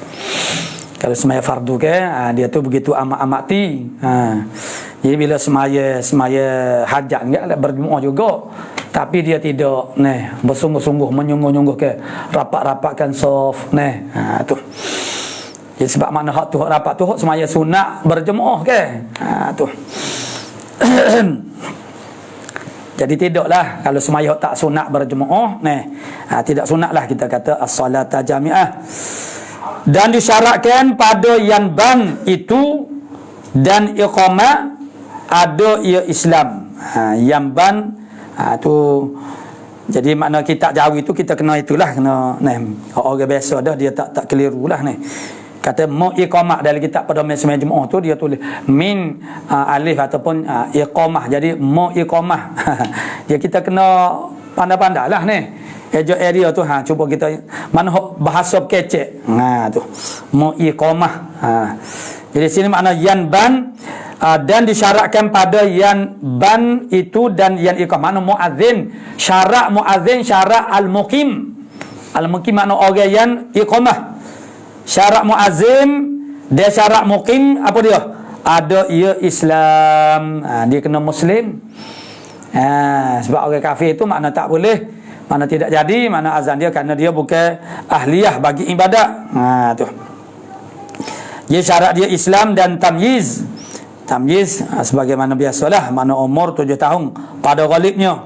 Kalau sembahyang fardu ke, dia tu begitu amat-amati. Jadi bila sembahyang hajat enggak berjemaah juga, tapi dia tidak bersungguh-sungguh menyungguh-nyungguh ke rapat-rapatkan soft tu. Jadi sebab makna hak tu, hak rapat tu, hak semaya sunat berjemaah ke? Tu. Jadi tidaklah kalau semaya hak tak sunat berjemaah, tidak sunatlah kita kata as-salata jami'ah. Dan disyaratkan pada yang ban itu dan iqamah ada ia Islam. Yang ban tu, jadi makna kita jauh itu kita kena itulah, kena orang biasa dah dia tak keliru lah Kata mu iqamah dalam kitab pada sembahyang Jumaat tu dia tulis min alif ataupun iqamah. Jadi mu iqamah. Ya kita kena pandai-pandai lah Ejo area tu cuba kita mana bahasa kecek. Tu mu iqamah. Jadi sini makna yan ban dan disyaratkan pada yan ban itu dan yan iqamah. Makna muazzin, syarat muazzin, syarat al-muqim. Al-muqim makna orang yang iqamah. Syarat muazzin, dia syarat muqim, apa dia? Ada ia Islam, dia kena Muslim. Sebab orang kafir itu makna tak boleh, makna tidak jadi, makna azan dia kerana dia bukan ahliyah bagi ibadat. Tu. Dia syarat dia Islam dan tamyiz. Tamyiz sebagaimana biasalah, makna umur 7 tahun pada ghalibnya.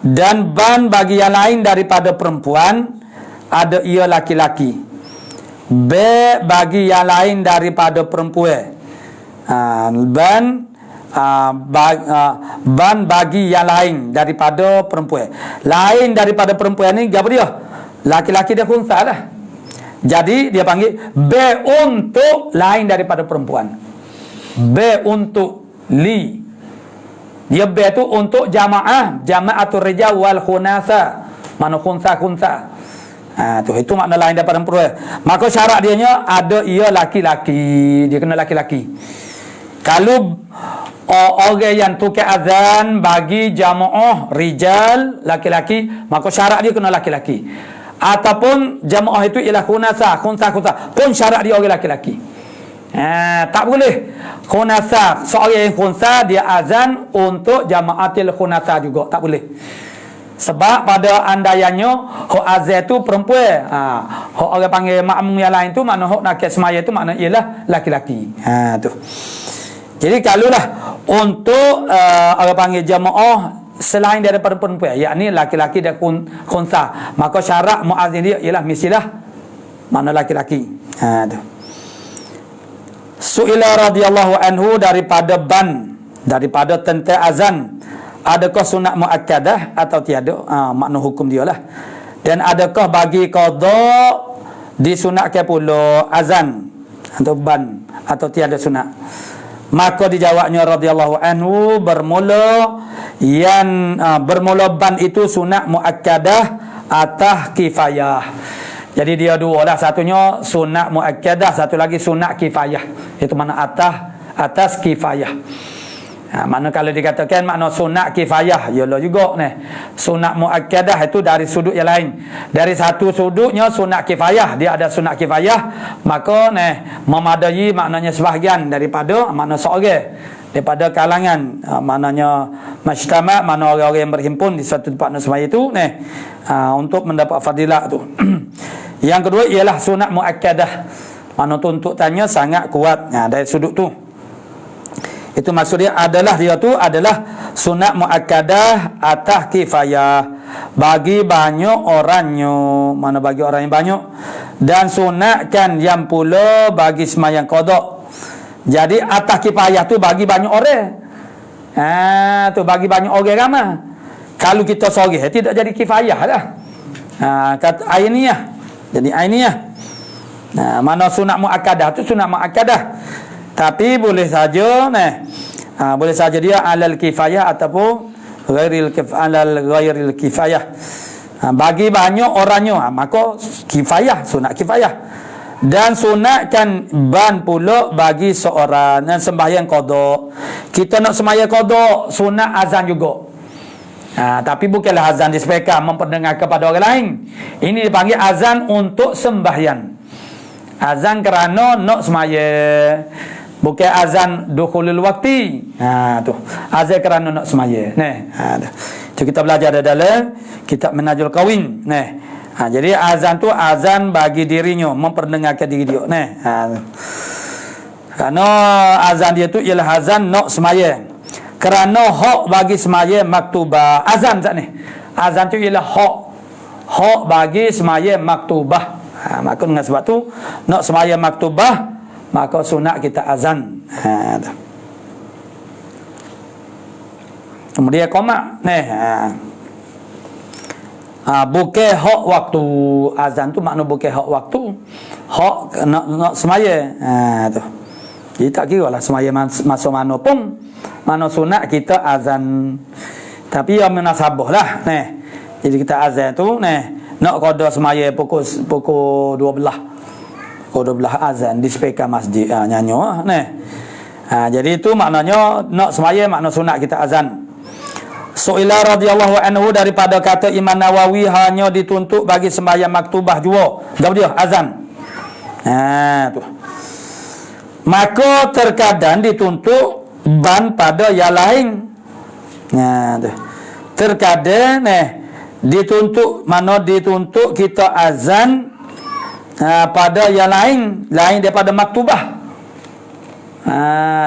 Dan ban bagi yang lain daripada perempuan, ada ia laki-laki. B bagi yang lain daripada perempuan. Ban bagi yang lain daripada perempuan. Lain daripada perempuan ni apa dia? Laki-laki dia khunsa lah. Jadi dia panggil B untuk lain daripada perempuan. B untuk li. Dia B tu untuk jamaah, jamaatul rijal wal khunasa. Mana khunsa. Itu makna lain daripada perempuan. Maka syarat dianya ada ia laki-laki, dia kena laki-laki. Kalau orang yang tukar azan bagi jamaah rijal laki-laki, maka syarat dia kena laki-laki. ataupun jamaah itu ialah khunasa pun syarat dia orang laki-laki. Tak boleh khunasa seorang yang khunasa dia azan untuk jamaatil khunasa juga tak boleh. Sebab pada andaiannya hok azan tu perempuan, hok orang panggil makmum yang lain tu makna hok nak semaya tu makna ialah laki-laki. Tu. Jadi kalaulah untuk orang panggil jamaah selain daripada perempuan, yakni laki-laki dan khunsa, maka syarat muazzin dia ialah mestilah makna laki-laki. Tu. Su'ila radhiyallahu anhu daripada tentang azan, adakah sunat muakkadah atau tiada? Makna hukum dia lah. Dan adakah bagi qada disunatkan pula azan atau ban atau tiada sunat? Maka dijawabnya radhiyallahu anhu bermula ban itu sunat muakkadah atas kifayah. Jadi dia dua lah, satunya sunat muakkadah, satu lagi sunat kifayah. Itu mana atas kifayah. Mana kalau dikatakan makna sunat kifayah, ialah juga ni. Sunat muakkadah itu dari sudut yang lain. Dari satu sudutnya sunat kifayah, dia ada sunat kifayah, maka ni memadai maknanya sebahagian daripada makna seorang daripada kalangan, maknanya majtama', mana orang-orang yang berhimpun di satu tempat semaya itu ni, untuk mendapat fadilah tu. Yang kedua ialah sunat muakkadah, mana tuntutannya sangat kuat dari sudut tu. Itu maksudnya adalah sunat muakkadah atas kifayah bagi banyak orangnya, mana bagi orang yang banyak, dan sunatkan yang pula bagi sembahyang qada. Jadi atas kifayah tu bagi banyak orang. Tu bagi banyak orang ramai. Kalau kita seorang tidak jadi kifayah lah. Kata ainiyah. Jadi ainiyah. Mana sunat muakkadah tu sunat muakkadah. Tapi boleh saja boleh saja dia alal kifayah ataupun ghairil kifayah. Bagi banyak orangnya, maka kifayah, sunat kifayah. Dan sunatkan ban pula bagi seorang yang sembahyang qada. Kita nak sembahyang qada, sunat azan juga. Tapi bukanlah azan dispekam memperdengar kepada orang lain. Ini dipanggil azan untuk sembahyang. Azan kerana nak sembahyang, bukan azan dukhulul waqti. Tu. Azan kerana nak sembahyang. Itu kita belajar dalam kitab Minhajul Qawin. Jadi azan tu azan bagi dirinya, memperdengarkan diri dia. Kerana azan dia tu ialah azan nak sembahyang. Kerana hak bagi sembahyang maktubah. Azan sat ni. Azan tu ialah hak bagi sembahyang maktubah. Maka dengan sebab tu nak sembahyang maktubah, maka sunat kita azan. Kemudian qomak bukan hak waktu. Azan tu makna bukan hak waktu, hak nak sembahyang. Tu. Jadi tak kira lah sembahyang masa mana pun, mana sunat kita azan. Tapi yang munasabah lah. Jadi kita azan tu nak qada sembahyang pukul 12. Pukul 12 azan di speaker masjid nyanyi. Jadi itu maknanya nak sembahyang, makna sunat kita azan. Su'ila radhiyallahu anhu daripada kata Imam Nawawi hanya dituntut bagi sembahyang maktubah jua. Apa dia? Azan. Tu. Maka terkadang dituntut ban pada yang lain. Tu. Terkadang dituntut kita azan pada yang lain daripada maktubah.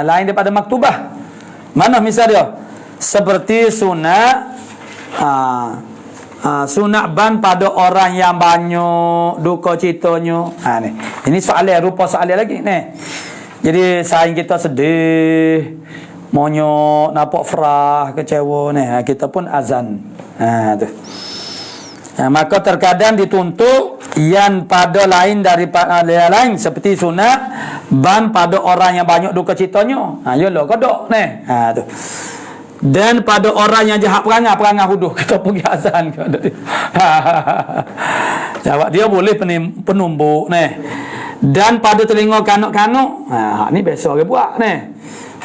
Lain daripada maktubah. Mana misal dia? Seperti sunat ban pada orang yang banyak duka citanya. Ini soalan, rupa soalan lagi Jadi saing kita sedih, monyok, nampak frah, kecewa kita pun azan. Tu. Maka terkadang dituntut yang pada lain daripada lain, seperti sunat ban pada orang yang banyak duka citanya. Yalah kodok tu. Dan pada orang yang jahat perangai huduh, kita pergi azan ke. Jawab dia boleh penumbuk Dan pada telinga kanak-kanak, ni biasa orang buat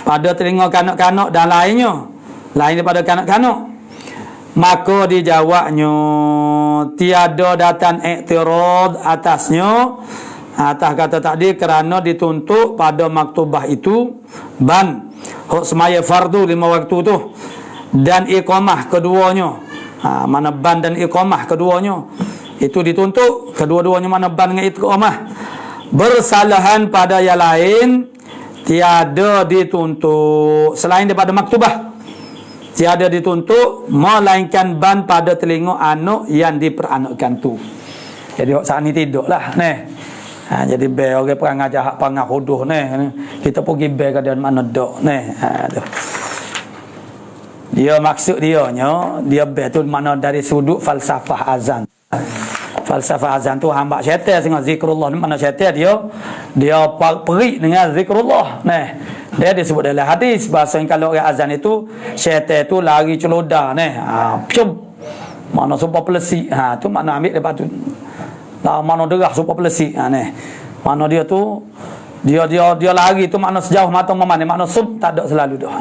Pada telinga kanak-kanak dan lainnya, lain daripada kanak-kanak, Maka dijawabnya tiada datang i'tirad atasnya, atas kata tadi, kerana dituntut pada maktubah itu ban hak semaya fardu 5 waktu tu dan iqamah keduanya. Mana ban dan iqamah keduanya itu dituntut, kedua-duanya mana ban dengan iqamah. Bersalahan pada yang lain tiada dituntut selain daripada maktubah, tiada dituntut melainkan ban pada telinga anak yang diperanakkan tu. Jadi saat ni tidaklah jadi be orang perangai jahat perangai hodoh kita pergi be ke dalam mana dak tu. Dia maksud dia be tu mana dari sudut falsafah azan. Falsafah azan tu hamba syaitan dengan zikrullah ni, mana syaitan dia perik dengan zikrullah. Dia disebut dalam hadis bahasa kalau orang azan itu syaitan tu lari celoda mana supaya pelesik. Tu makna ambil daripada tu. Mana derah supaya pelesik. Mana dia tu dia lari tu makna sejauh mata memandang, makna sub tak ada selalu dah.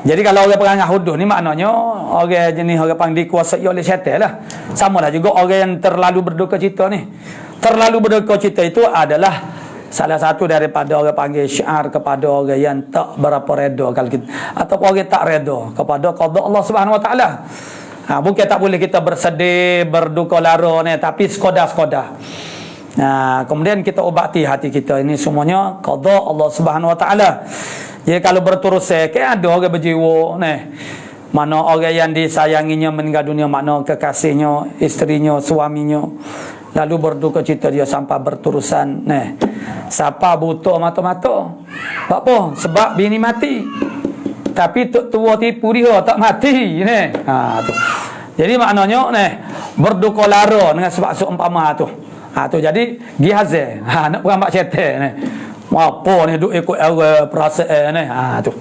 Jadi kalau orang perangai hodoh ni maknanya orang jenis orang panggil dikuasai oleh syaitan lah. Sama lah juga orang yang terlalu berduka cita ni. Terlalu berduka cita itu adalah salah satu daripada orang panggil syiar kepada orang yang tak berapa reda kalau kita, ataupun orang tak reda kepada qada Allah Subhanahu Wa Taala. Bukan tak boleh kita bersedih, berduka lara tapi sekadar-sekadar. Kemudian kita obati hati kita, ini semuanya qada Allah Subhanahu Wa Taala. Jadi kalau berturut kan ada orang berjiwa mana orang yang disayanginya meninggal dunia, mana kekasihnya, isterinya, suaminya, lalu berduka cita dia sampai berterusan. Siapa buta mata-mata? Apa? Sebab bini mati. Tapi tua tipu dia tak mati. Tu. Jadi maknanya berduka lara dengan sebab seumpama tu. Tu jadi gihazal. Nak berambak syaitan apa ni duk ikut perasaan tu.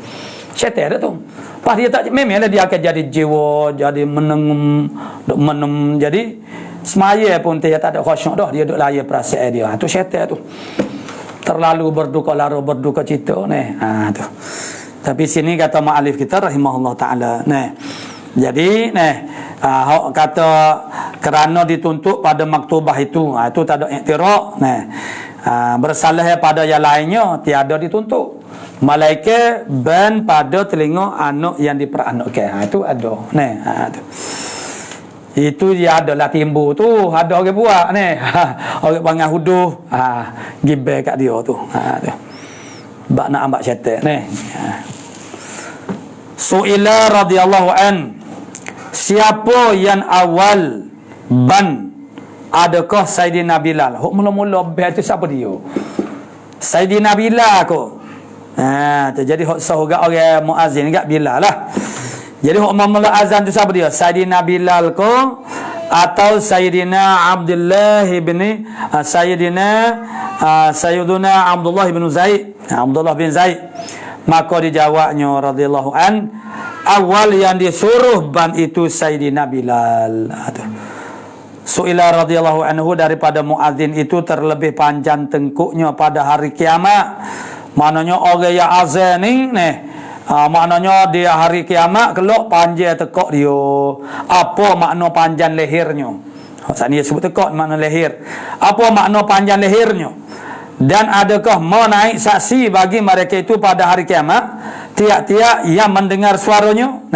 Syaitan dah tu. Pas dia tak memanglah dia akan jadi jiwa, jadi menem, jadi semaya pun dia tak ada khusyuk dah, dia duk layan perasaan dia. Tu syaitan tu. Terlalu berduka lara, berduka cita tu. Tapi sini kata mu'alif kita rahimahullah taala jadi kata kerana dituntut pada maktubah itu tak ada iktiraf. Bersalah pada yang lainnya tiada dituntut malaikat ban pada telinga anak yang diperanakkan. Itu ada tu. Itu dia adalah timbul tu, ada orang buat orang panggil huduh gibel kat dia tu. Bak nak ambak syaitan Su'ila radhiyallahu an, siapa yang awal ban? Adakah Sayyidina Bilal? Mula-mula ban tu siapa dia? Sayyidina Bilal ko. Jadi sahaja orang muazzin dekat Bilal lah. Jadi mula azan tu siapa dia? Sayyidina Bilal ko atau Sayyidina Abdullah bin Sayyidina Abdullah bin Zaid. Abdullah bin Zaid. Maka dijawabnya radhiyallahu an, awal yang disuruh ban itu Sayyidina Bilal. Su'ila radhiyallahu anhu, daripada muadzin itu terlebih panjang tengkuknya pada hari kiamat. Maknanya orang yang azan ni maknanya dia hari kiamat kelak panjang tekak dia. Apa makna panjang lehernya? Saat ni sebut tekak makna leher. Apa makna panjang lehernya? Dan adakah mau naik saksi bagi mereka itu pada hari kiamat tiap-tiap yang mendengar suaranya?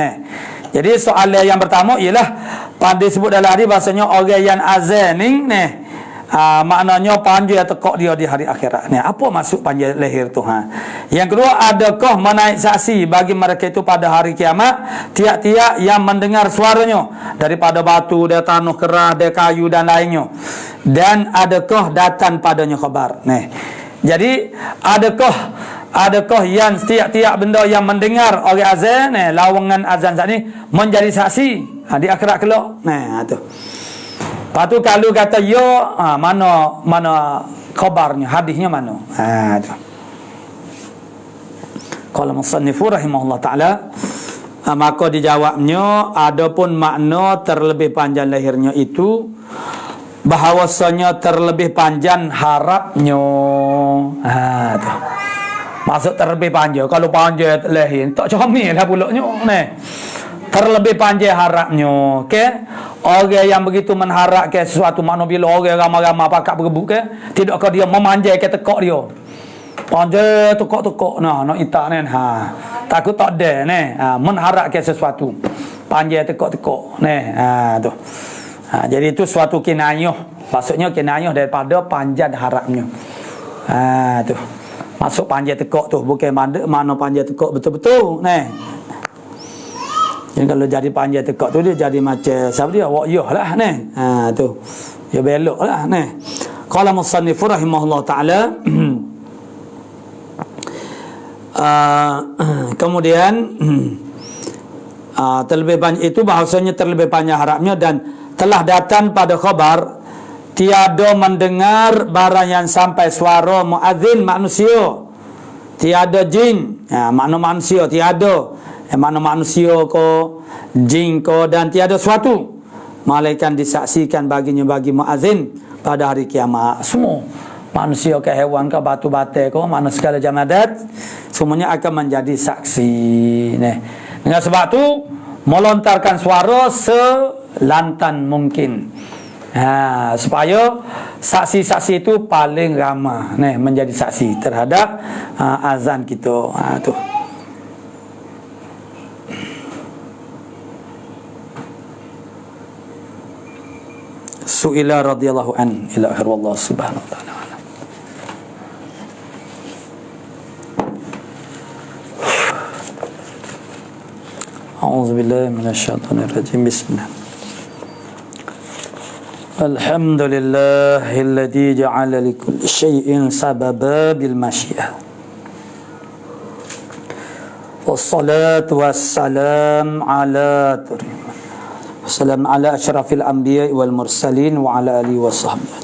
Jadi soalan yang pertama ialah pada disebut dalam hadis bahasanya orang yang azan ni maknanya panjang tekak dia di hari akhirat. Apa maksud panjang leher tu? Yang kedua, adakah menaik saksi bagi mereka itu pada hari kiamat tiap-tiap yang mendengar suaranya daripada batu, dari tanah keras, dari kayu dan lainnya? Dan adakah datang padanya khabar? Jadi adakah yang setiap-tiap benda yang mendengar orang azan lawangan azan saat ni menjadi saksi di akhirat kelak? Tu. Lepas tu kalau kata mana khabarnya, hadisnya mana? Tu. Qala musannifu rahimahullah taala, maka dijawabnya adapun makna terlebih panjang lahirnya itu bahawasanya terlebih panjang harapnya. Tu. Maksud terlebih panjang, kalau panjang lahir tak comel lah pulaknya terlebih panjang harapnya, okey. Orang yang begitu mengharap ke sesuatu, makna bila orang ramai-ramai pakat berebut ke, tidakkah dia memanjai ke tekak dia. Panjai tekak-tekak nak itak ni. Takut tak ada ni. Mengharap ke sesuatu. Panjai tekak-tekak ni. Tu. Jadi itu suatu kinayah. Maksudnya kinayah daripada panjang harapnya. Tu. Masuk panjai tekak tu, bukan mana panjai tekak betul-betul ni. Jadi kalau jadi panjang tekak tu, dia jadi macam siapa dia? Wakyuh lah ni. Tu. Dia belok lah ni. Qala musannifu rahimahullah ta'ala. Kemudian terlebih banyak itu bahasanya terlebih banyak harapnya, dan telah datang pada khabar tiada mendengar barang yang sampai suara muadzin manusia, tiada jin. Makna manusia tiada, makna manusia ko, jin ko, dan tiada suatu malaikat disaksikan baginya bagi muadzin pada hari kiamat. Semua manusia ke hewan ke batu bata ke mana segala jamadat semuanya akan menjadi saksi. Dengan sebab tu melontarkan suara selantan mungkin. Supaya saksi-saksi itu paling ramah menjadi saksi terhadap azan kita. Tu. Su'ila radhiyallahu an ila akhir wallahu subhanahu wa ta'ala. A'udzubillahi minasyaitonir rajim. Bismillah. Alhamdulillahilladzi ja'ala likulli syai'in sababa bil masyiah. Wassalatu wassalam ala Wassalam ala asyrafil anbiya wal mursalin wa ala alihi wa sahbihi.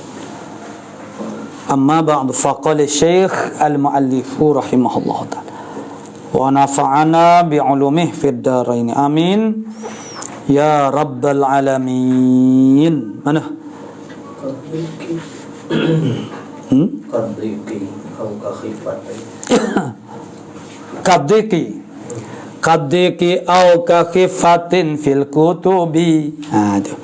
Amma ba'du, faqala Syekh al-muallifu rahimahullah ta'ala wa nafa'ana bi'ulumih fid darain amin ya rabbal alamin. Mana? Qadiki au ka khifatin fil kutubi. Tu.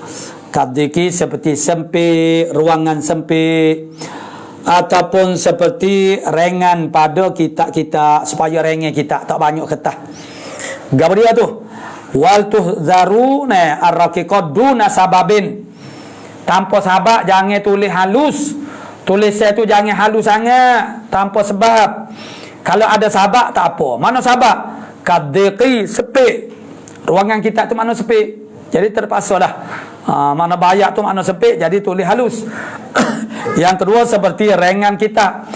Qadiki seperti sempit, ruangan sempit, ataupun seperti rengan pada kitab-kitab, supaya rengan kitab tak banyak kertas. Gapo dia tu? Wal tuhzaru ar-raqiqad duna sababin. Tanpa sebab jangan tulis halus. Tulisan tu jangan halus sangat tanpa sebab. Kalau ada sebab tak apa. Mana sebab? Qadiki sepik. Ruangan kitab tu mana sepik. Jadi terpaksa dah. Mana bayak tu mana sepik, jadi tulis halus. Yang kedua seperti rengan kitab.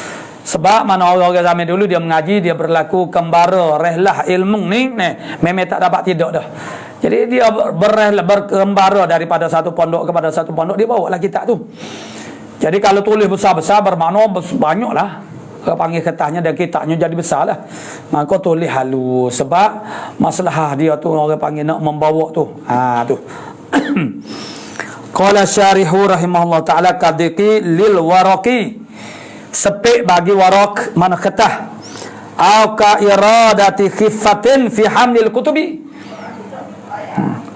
Sebab mana orang-orang zaman dulu dia mengaji, dia berlaku kembara, rehlah ilmu ni memang tak dapat tidur dah. Jadi dia berkembara daripada satu pondok kepada satu pondok, dia bawa lah kitab tu. Jadi kalau tulis besar-besar bermakna banyak lah. Orang panggil kertasnya dan kitabnya jadi besar lah. Maka tulis halus. Sebab masalah dia tu orang panggil nak membawa tu. Tu. Qala syarihu rahimahullah ta'ala qadiki lil waraqi. Sepik bagi warak, mana kertas. Au ka iradati khifatin fi hamlil kutubi.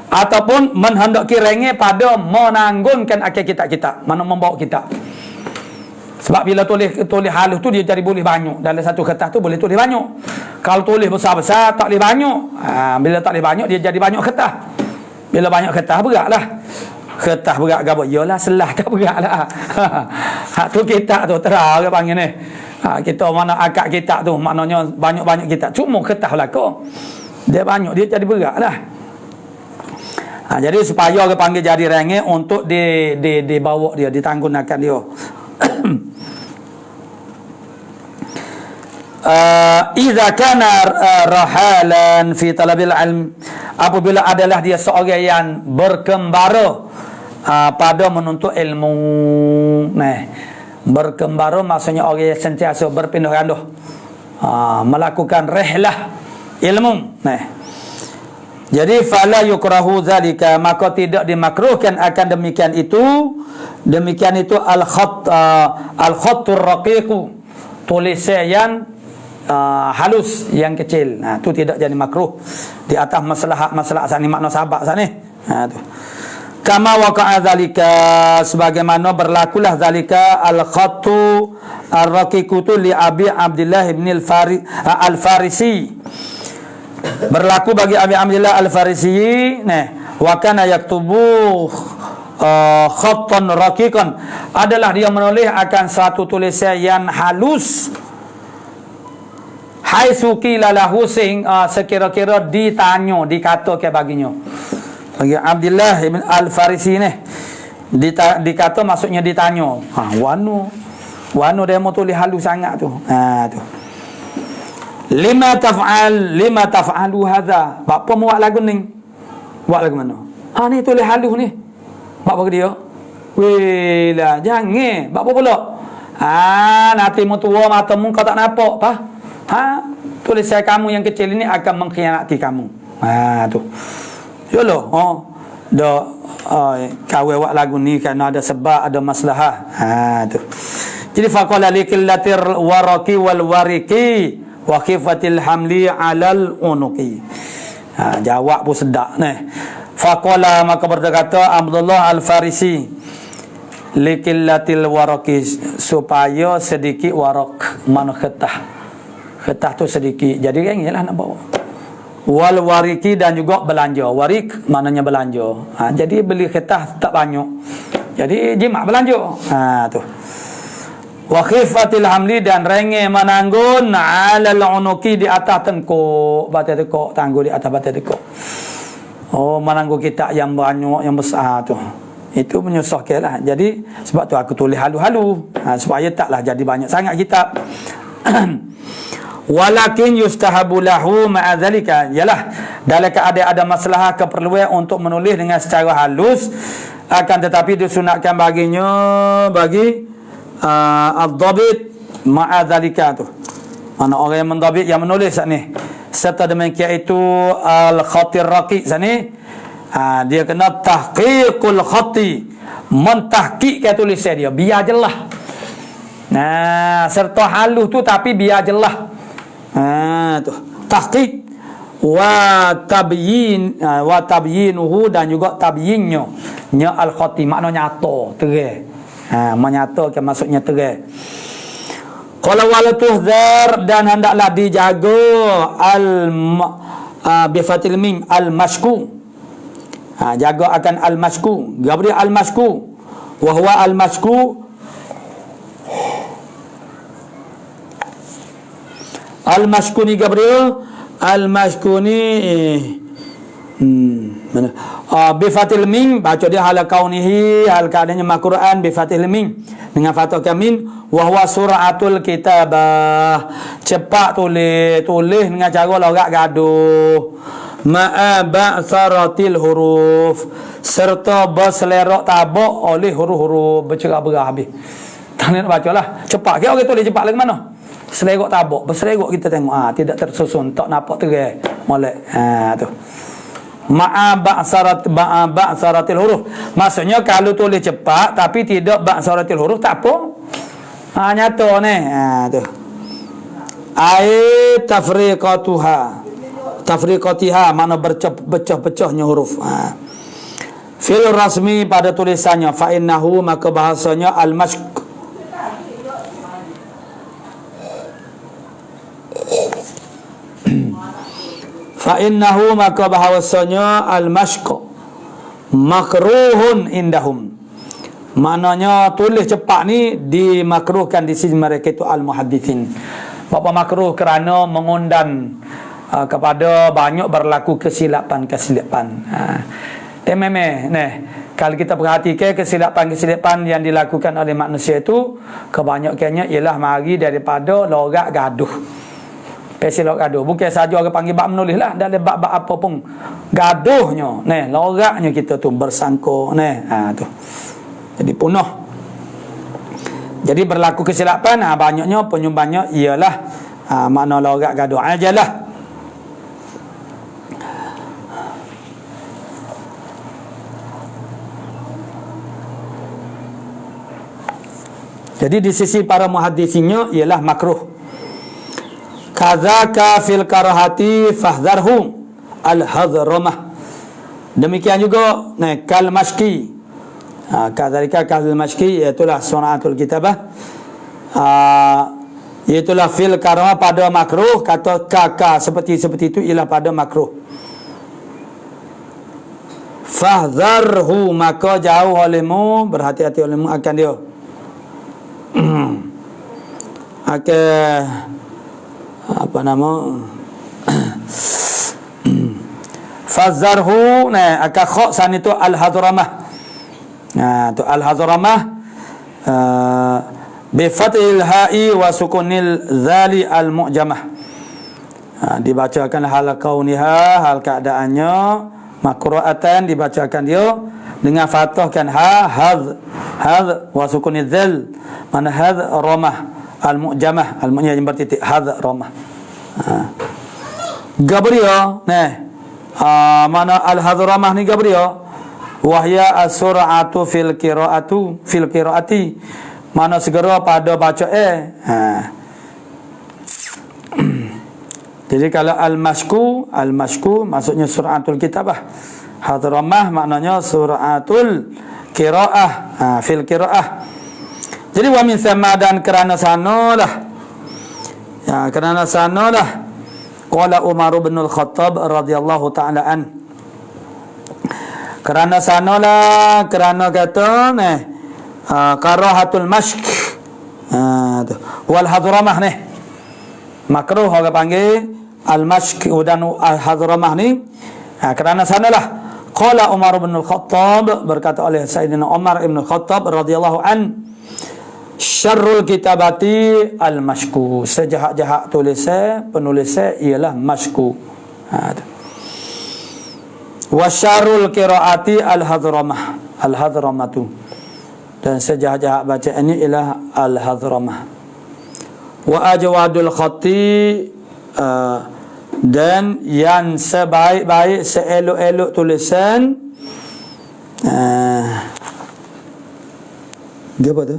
Ataupun menghendaki renge pada menanggunkan akhir kitab-kitab, mana membawa kitab. Sebab bila tulis halus tu dia jadi boleh banyak. Dalam satu kertas tu boleh tulis banyak. Kalau tulis besar-besar tak boleh banyak. Bila tak boleh banyak dia jadi banyak kertas. Bila banyak kertas beratlah. Kertas berat gapo? Yalah selah tak beratlah. Hak tu kitab tu terang orang panggil ni. Kita mana akad kitab tu maknanya banyak-banyak kitab. Cuma kertas belaka. Dia banyak dia jadi beratlah. Jadi supaya orang panggil jadi rengek untuk dibawa dia, ditanggunkan dia. Idza kana rahalan fi talabil ilm, apabila adalah dia seorang yang berkembara pada menuntut ilmu. Berkembara maksudnya orang yang sentiasa berpindah randah, melakukan rehlah ilmu. Jadi fala yukrahu zalika, maka tidak dimakruhkan akan demikian itu al-khattur raqiq, tulisan halus yang kecil. Tu tidak jadi makruh di atas masalah sani makna sabak sani. Tu. Kama waqa'a dzalika, sebagaimana berlakulah dzalika al-khattu ar-raqiqu li Abi Abdullah ibn al-Farisi. Berlaku bagi Abi Abdullah al-Farisi, wa kana yaktubu khattan raqiqan, adalah dia menulis akan satu tulisan yang halus. Haitsu qila lahu, sekira-kira ditanya, dikata ke baginya. Bagi Abdullah ibn al-Farisi ni dikata, maksudnya ditanya. Wanu dia mau tulis halus sangat tu. Tu. Lima taf'alu hadza. Apa mau buat lagu ni? Buat lagu mana? Ni tulis halus ni. Buat apa dia? Weh lah, jangan. Buat apa pula? Nanti mu tua matamu kau tak nampak apa? Tulisan kamu yang kecil ini akan mengkhianati kamu. Tu. Yalah, kau buat lagu ni kerana ada sebab, ada masalah. Tu. Jadi faqala liqillatir waraqi wal wariki wa khifatil hamli 'alal unuqi. Jawab pun sedap ni. Faqala, maka berkata Abdullah al-Farisi, liqillatil waraqi, supaya sedikit warak, mana kertas tu sedikit, jadi ringanlah nak bawa. Wal wariki, dan juga belanja. Warik maknanya belanja. Jadi beli kertas tak banyak, jadi jimat belanja. Tu. Wa khifatil hamli, dan ringan menanggung 'alal unuki, di atas tengkuk, batai tengkuk, tangguh di atas batai tengkuk. Menanggung kitab yang banyak, yang besar tu. Itu menyusahkanlah. Jadi sebab tu aku tulis halu-halu, supaya taklah jadi banyak sangat kitab. Walakin yustahabu lahu ma'a dzalika, yalah dalam keadaan ada masalah keperluan untuk menulis dengan secara halus, akan tetapi disunatkan baginya bagi ad-dhabit ma'a dzalika tu. Mana orang yang mendhabit, yang menulis ni, serta demikian itu al-khatir raqiq sini, dia kena tahqiqul khati, mentahqiqkan tulisan dia biar jelas. Serta halus tu tapi biar jelas. Tu tahqiq wa tabyinuhu, dan juga tabyinnya, al-khati makna nyata, terang. Menyatakan maksudnya terang. Qala wal tuhdhar, dan hendaklah dijaga bi fatil mim al-mashku. Jaga akan al-mashku. Gabriel al-mashku, wa huwa al-mashku, al-mashku ni Gabriel, al-mashku ni mana? Bi fatil mim, baca dia hal kaunihi, hal keadaannya Al-Quran bi fatil mim, dengan fathah min, wa huwa suratul kitabah, cepat tulis dengan cara logat gaduh, ma'a ba'saratil huruf, serta berselerok tabak oleh huruf-huruf bercerah-berah habis. Tak nak bacalah cepat. Kita orang tulis cepat lagi mana? Selerok tabak, berselerok kita tengok, tidak tersusun, tak nampak terang molek. Tu ma'a ba'saratil huruf, maksudnya kalau tulis cepat tapi tidak ba'saratil huruf tak apa. Nyata ni. Tu tafriqatiha, mana berpecah-pecahnya huruf. Fil rasmi, pada tulisannya, fa innahu, maka bahasanya al-mashq, fa innahu, maka bahawasanya al-mashq makruhun indahum, maknanya tulis cepat ni dimakruhkan di sisi mereka itu al-muhaddithin. Apa makruh? Kerana mengundang kepada banyak berlaku kesilapan. Memang kalau kita perhatikan kesilapan yang dilakukan oleh manusia itu kebanyakannya ialah mari daripada logat gaduh. Pesilok gaduh, bukan saja orang panggil bab menulis lah, dalam bab apa pun gaduhnya, logatnya kita tu bersangkut, tu. Jadi punah. Jadi berlaku kesilapan, banyaknya penyumbangnya ialah makna logat gaduh ajalah. Jadi di sisi para muhaddisinnya ialah makruh. kadzaka fil karahati fahdharhu al-hadramah. Demikian juga kal mashki. Kadzalika kal mashki, iaitulah sur'atul kitabah. Iaitulah fil karahah pada makruh, kata kaka seperti itu ialah pada makruh. Fahdharhu, maka jauh olehmu, berhati-hati olehmu akan dia. Apa nama? Fahdharhu, akan kha san itu al-hadramah. Tu al-hadramah bi fathil ha'i wa sukunil dzali al-mu'jamah. Dibacakan hal kauniha, hal keadaannya makru'atan, dibacakan dia dengan fathahkan had wa sukunil dzal, mana had ramah al-mu'jamah, al-mu'jamah yang bertitik, had ramah. Gabriel mana al-hadramah ni Gabriel, wahya as-sur'atu fil qiraati, mana segera pada baca Jadi kalau al-mashku maksudnya sur'atul kitabah. Hadramah maknanya sur'atul qiraah, fil qiraah. Jadi wa min sama, dan kerana sanalah, kerana sanalah qala Umar bin Al-Khattab radhiyallahu taala an. Kerana sanalah, kerana kata karahatul mashk wal hadramah makruh orang panggil al-mashk dan al-hadramah ni. Kerana sanalah qala Umar bin Al-Khattab, berkata oleh Sayyidina Umar bin Al-Khattab radhiyallahu an, syarrul kitabati al-mashku, sejahat-jahat penulisan ialah mashku. Wa syarrul qiraati al-hadramatu, dan sejahat-jahat bacaannya ialah al-hadramah. Wa ajwadul khatti, dan yang sebaik-baik, seelok-elok tulisan, dia apa tu?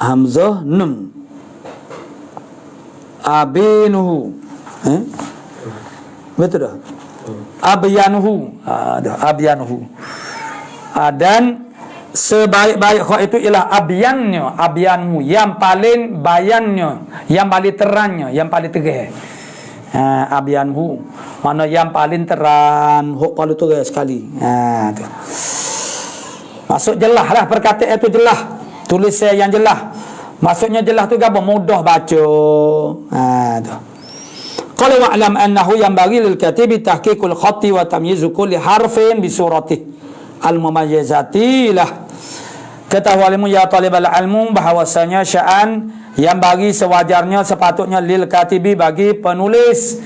Hamzah nun abinuhu, betul dah? Abyanuhu, abyanuhu. Dan sebaik-baik kha itu ialah abyanmu, yang paling bayannya, yang paling terangnya, yang paling terang. Abyanhu, mana yang paling terang, hok paling terang sekali. Tu. Maksud jelas lah, perkataan itu jelas, tulisan yang jelas. Maksudnya jelas tu gapo, mudah baca. Tu. Qala wa'lam annahu yanbaghi lil katibi tahqiqul khatti wa tamyizu kulli harfin bi suratihi al-mumayyizati lah. Ketahuimu ya talibal ilmu, bahawasanya sya'an yang bagi sewajarnya, sepatutnya lil katibi, bagi penulis,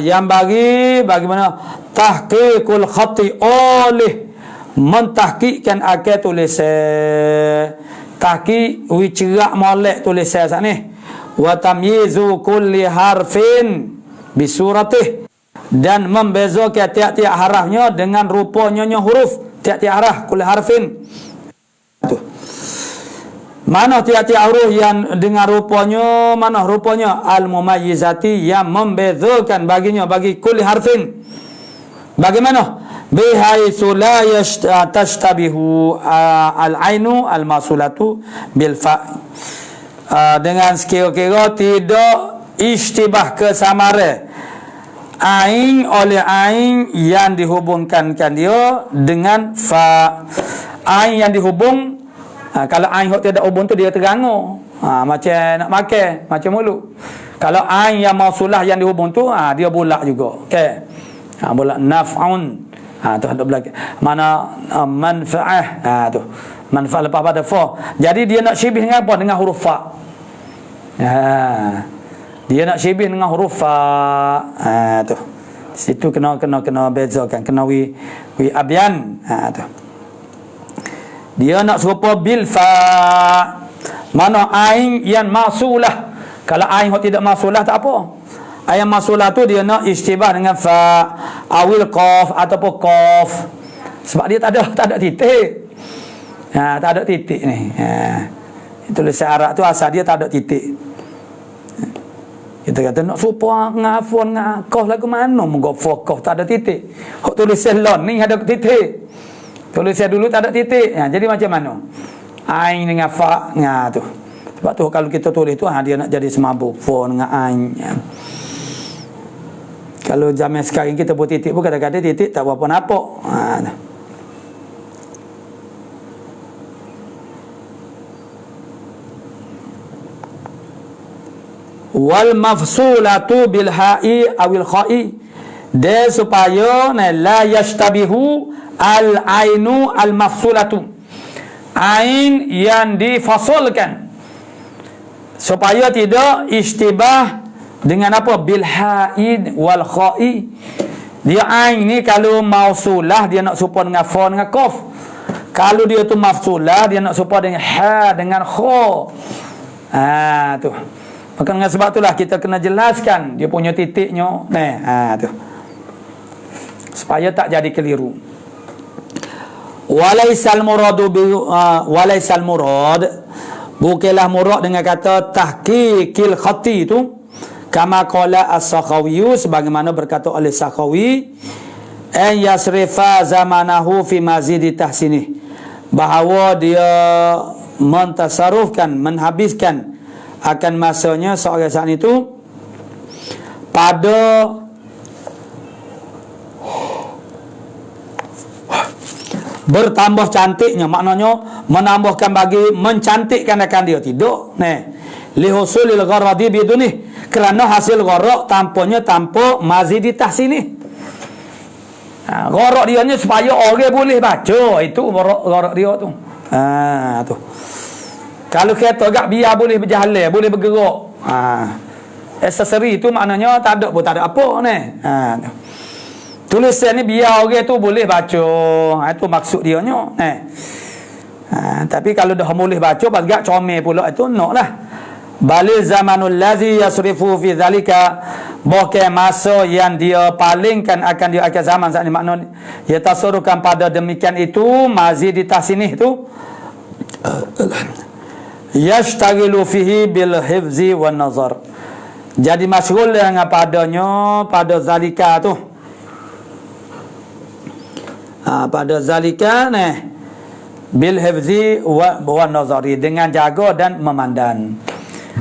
yang bagaimana tahqiqul khatti, oleh mentahqiqkan akal tulisan, tahqiq wicerak molek tulisan sat ni, wa tamyizu kulli harfin bi suratih, dan membezakan tiap-tiap harafnya dengan rupanya huruf, tiap-tiap haraf kulli harfin. Mana tiap-tiap huruf yang dengan rupanya, mana rupanya al-mumayyizati, yang membezakan baginya, bagi kulli harfin. Bagaimana? Bihaitsu la tashtabihu al-ainu al-masulatu bil fa, dengan sekira-kira tidak istibah kesamara ain oleh ain yang dihubungkan dia dengan fa. Ain yang dihubung, kalau ain hok tidak hubung tu dia terangu, macam nak makan, macam mulut. Kalau ain yang mausulah yang dihubung tu, dia bulat juga. Okey. Bulat naf'un. Tu ada belakang. Mana manfa'ah. Tu. Manfa'ah lepas pada fa. Jadi dia nak syibih dengan apa? Dengan huruf fa. Dia nak syibih dengan huruf fa. Tu. Situ kena bezakan, kena wi abyan. Tu. Dia nak serupa bil fa. Mana ain yang masulah. Kalau ain hok tidak masulah tak apa. Ain masulah tu dia nak istibah dengan fa, awil qaf ataupun qaf. Sebab dia tak ada titik. Tak ada titik ni. Tulisan Arab tu asal dia tak ada titik. Kita kata nak supaya ngafon ngakoh lagu mana moga fokoh tak ada titik. Hok tulisan lon ni ada titik. Tulisan dulu tak ada titik. Jadi macam mana? Ain dengan fa tu. Sebab tu kalau kita tulis tu dia nak jadi semabuk fon dengan ain. Kalau zaman sekarang kita buat titik pun kadang-kadang titik tak berapa nampak. Wal mafsulatu bil ha'i awil kha'i, dia supaya la yashtabihu al ainu al mafsulatu, ain yang difasulkan, supaya tidak istibah dengan apa? Bil ha'i wal kha'i. Dia ain ni kalau mausulah dia nak serupa dengan fa dengan qaf. Kalau dia tu mafsulah dia nak serupa dengan ha dengan kha. Tu. Maka dengan sebab itulah kita kena jelaskan dia punya titiknya. Tu. Supaya tak jadi keliru. Walaisal murad bukanlah murad dengan kata tahqiqil khati itu, kama qala as-Sakhawi, sebagaimana berkata oleh Sakhawi, an yasrifa zamanahu fi mazidi tahsinih, bahawa dia mentasarufkan, menghabiskan akan masanya seorang saat itu pada bertambah cantiknya, maknanya menambahkan bagi mencantikkan akan dia, tidak li husulil gharadi bidunih, kerana hasil gharak tanpanya tanpa mazidi tahsinih. Gharak dia nya supaya orang boleh baca, itu gharak dia tu. Tu. Kalau kereta agak biar boleh berjalan, boleh bergerak. Aksesori tu maknanya tak ada pun, tak ada apa ni. Tulisan ni biar orang tu boleh baca. Itu maksud dia nya. Tapi kalau dah boleh baca, agak comel pula, itu nak lah. Balil zamanul lazi yasrifu fi dhalika, bukan masa yang dia palingkan akan dia akan zaman saat ni, maknanya dia tasarrukan pada demikian itu mazid ditahsinih tu, yashtaghilu fihi bil hifzi wan nazar, jadi masyghul dengan padanya pada zalika tu, pada zalika bil hifzi wan nazari, dengan jaga dan memandang.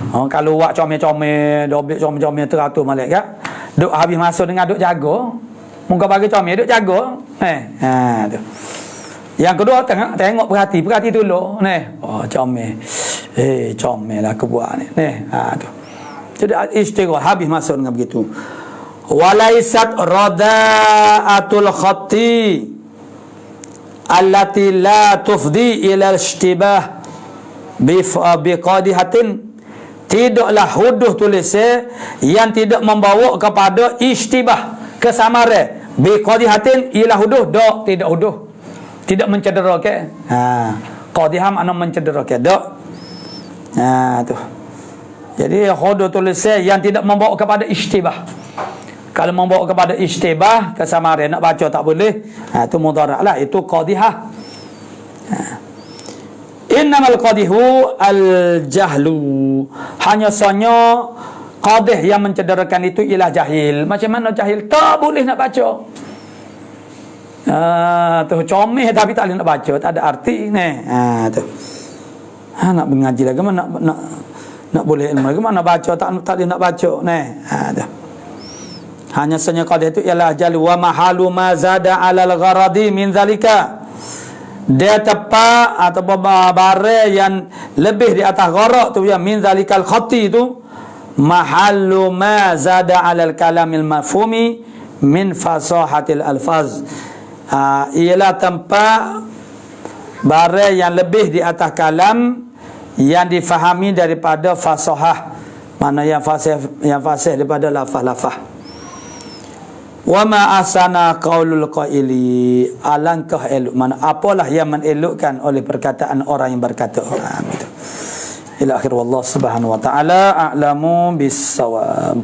Kalau buat comel-comel, dobik comel-comel teratur malik kan, duk habis masa dengan duk jaga, muka bagi comel duk jaga. Tu. Yang kedua tengok perhati dulu comel. Comel lah aku buat ni. Tu. Jadi istighfar habis masa dengan begitu. Walaisat radaatul khatti allati la tufdi ila ishtibah biqadihatin, tidaklah huduh tulisan yang tidak membawa kepada istibah, kesamaran, biqadihatin ila huduh, tidak huduh, tidak mencederakan. Qadihah makna mencederakan, tu. Jadi huduh tulisan yang tidak membawa kepada istibah. Kalau membawa kepada istibah, kesamaran, nak baca tak boleh, itu mudarat lah, itu qadihah. Innamal qadihu al-jahlu, hanya sahaja qadih yang mencederakan itu ialah jahil. Macam mana jahil? Tak boleh nak baca. Tu comel tapi tak boleh nak baca, tak ada arti ni. Tu. Nak mengaji lagi mana nak boleh ilmu lagi mana baca tak boleh nak baca ni. Tu. Hanya sahaja qadih itu ialah jahlu wa mahalu ma zada 'alal gharadi min zalika, dia tepat atau barang yang lebih di atas gharak tu, yang min zalikal khati tu, mahallu ma zada 'alal kalamil mafhumi min fasahatil alfaz, ialah tempat barang yang lebih di atas kalam yang difahami daripada fasahah, mana yang fasih daripada lafaz-lafaz. Wa ma asana qaulul qaili, alangkah elok, mana apalah yang menelokkan oleh perkataan orang yang berkata. Ila akhir, wallahu subhanahu wa ta'ala a'lamu bis-shawab.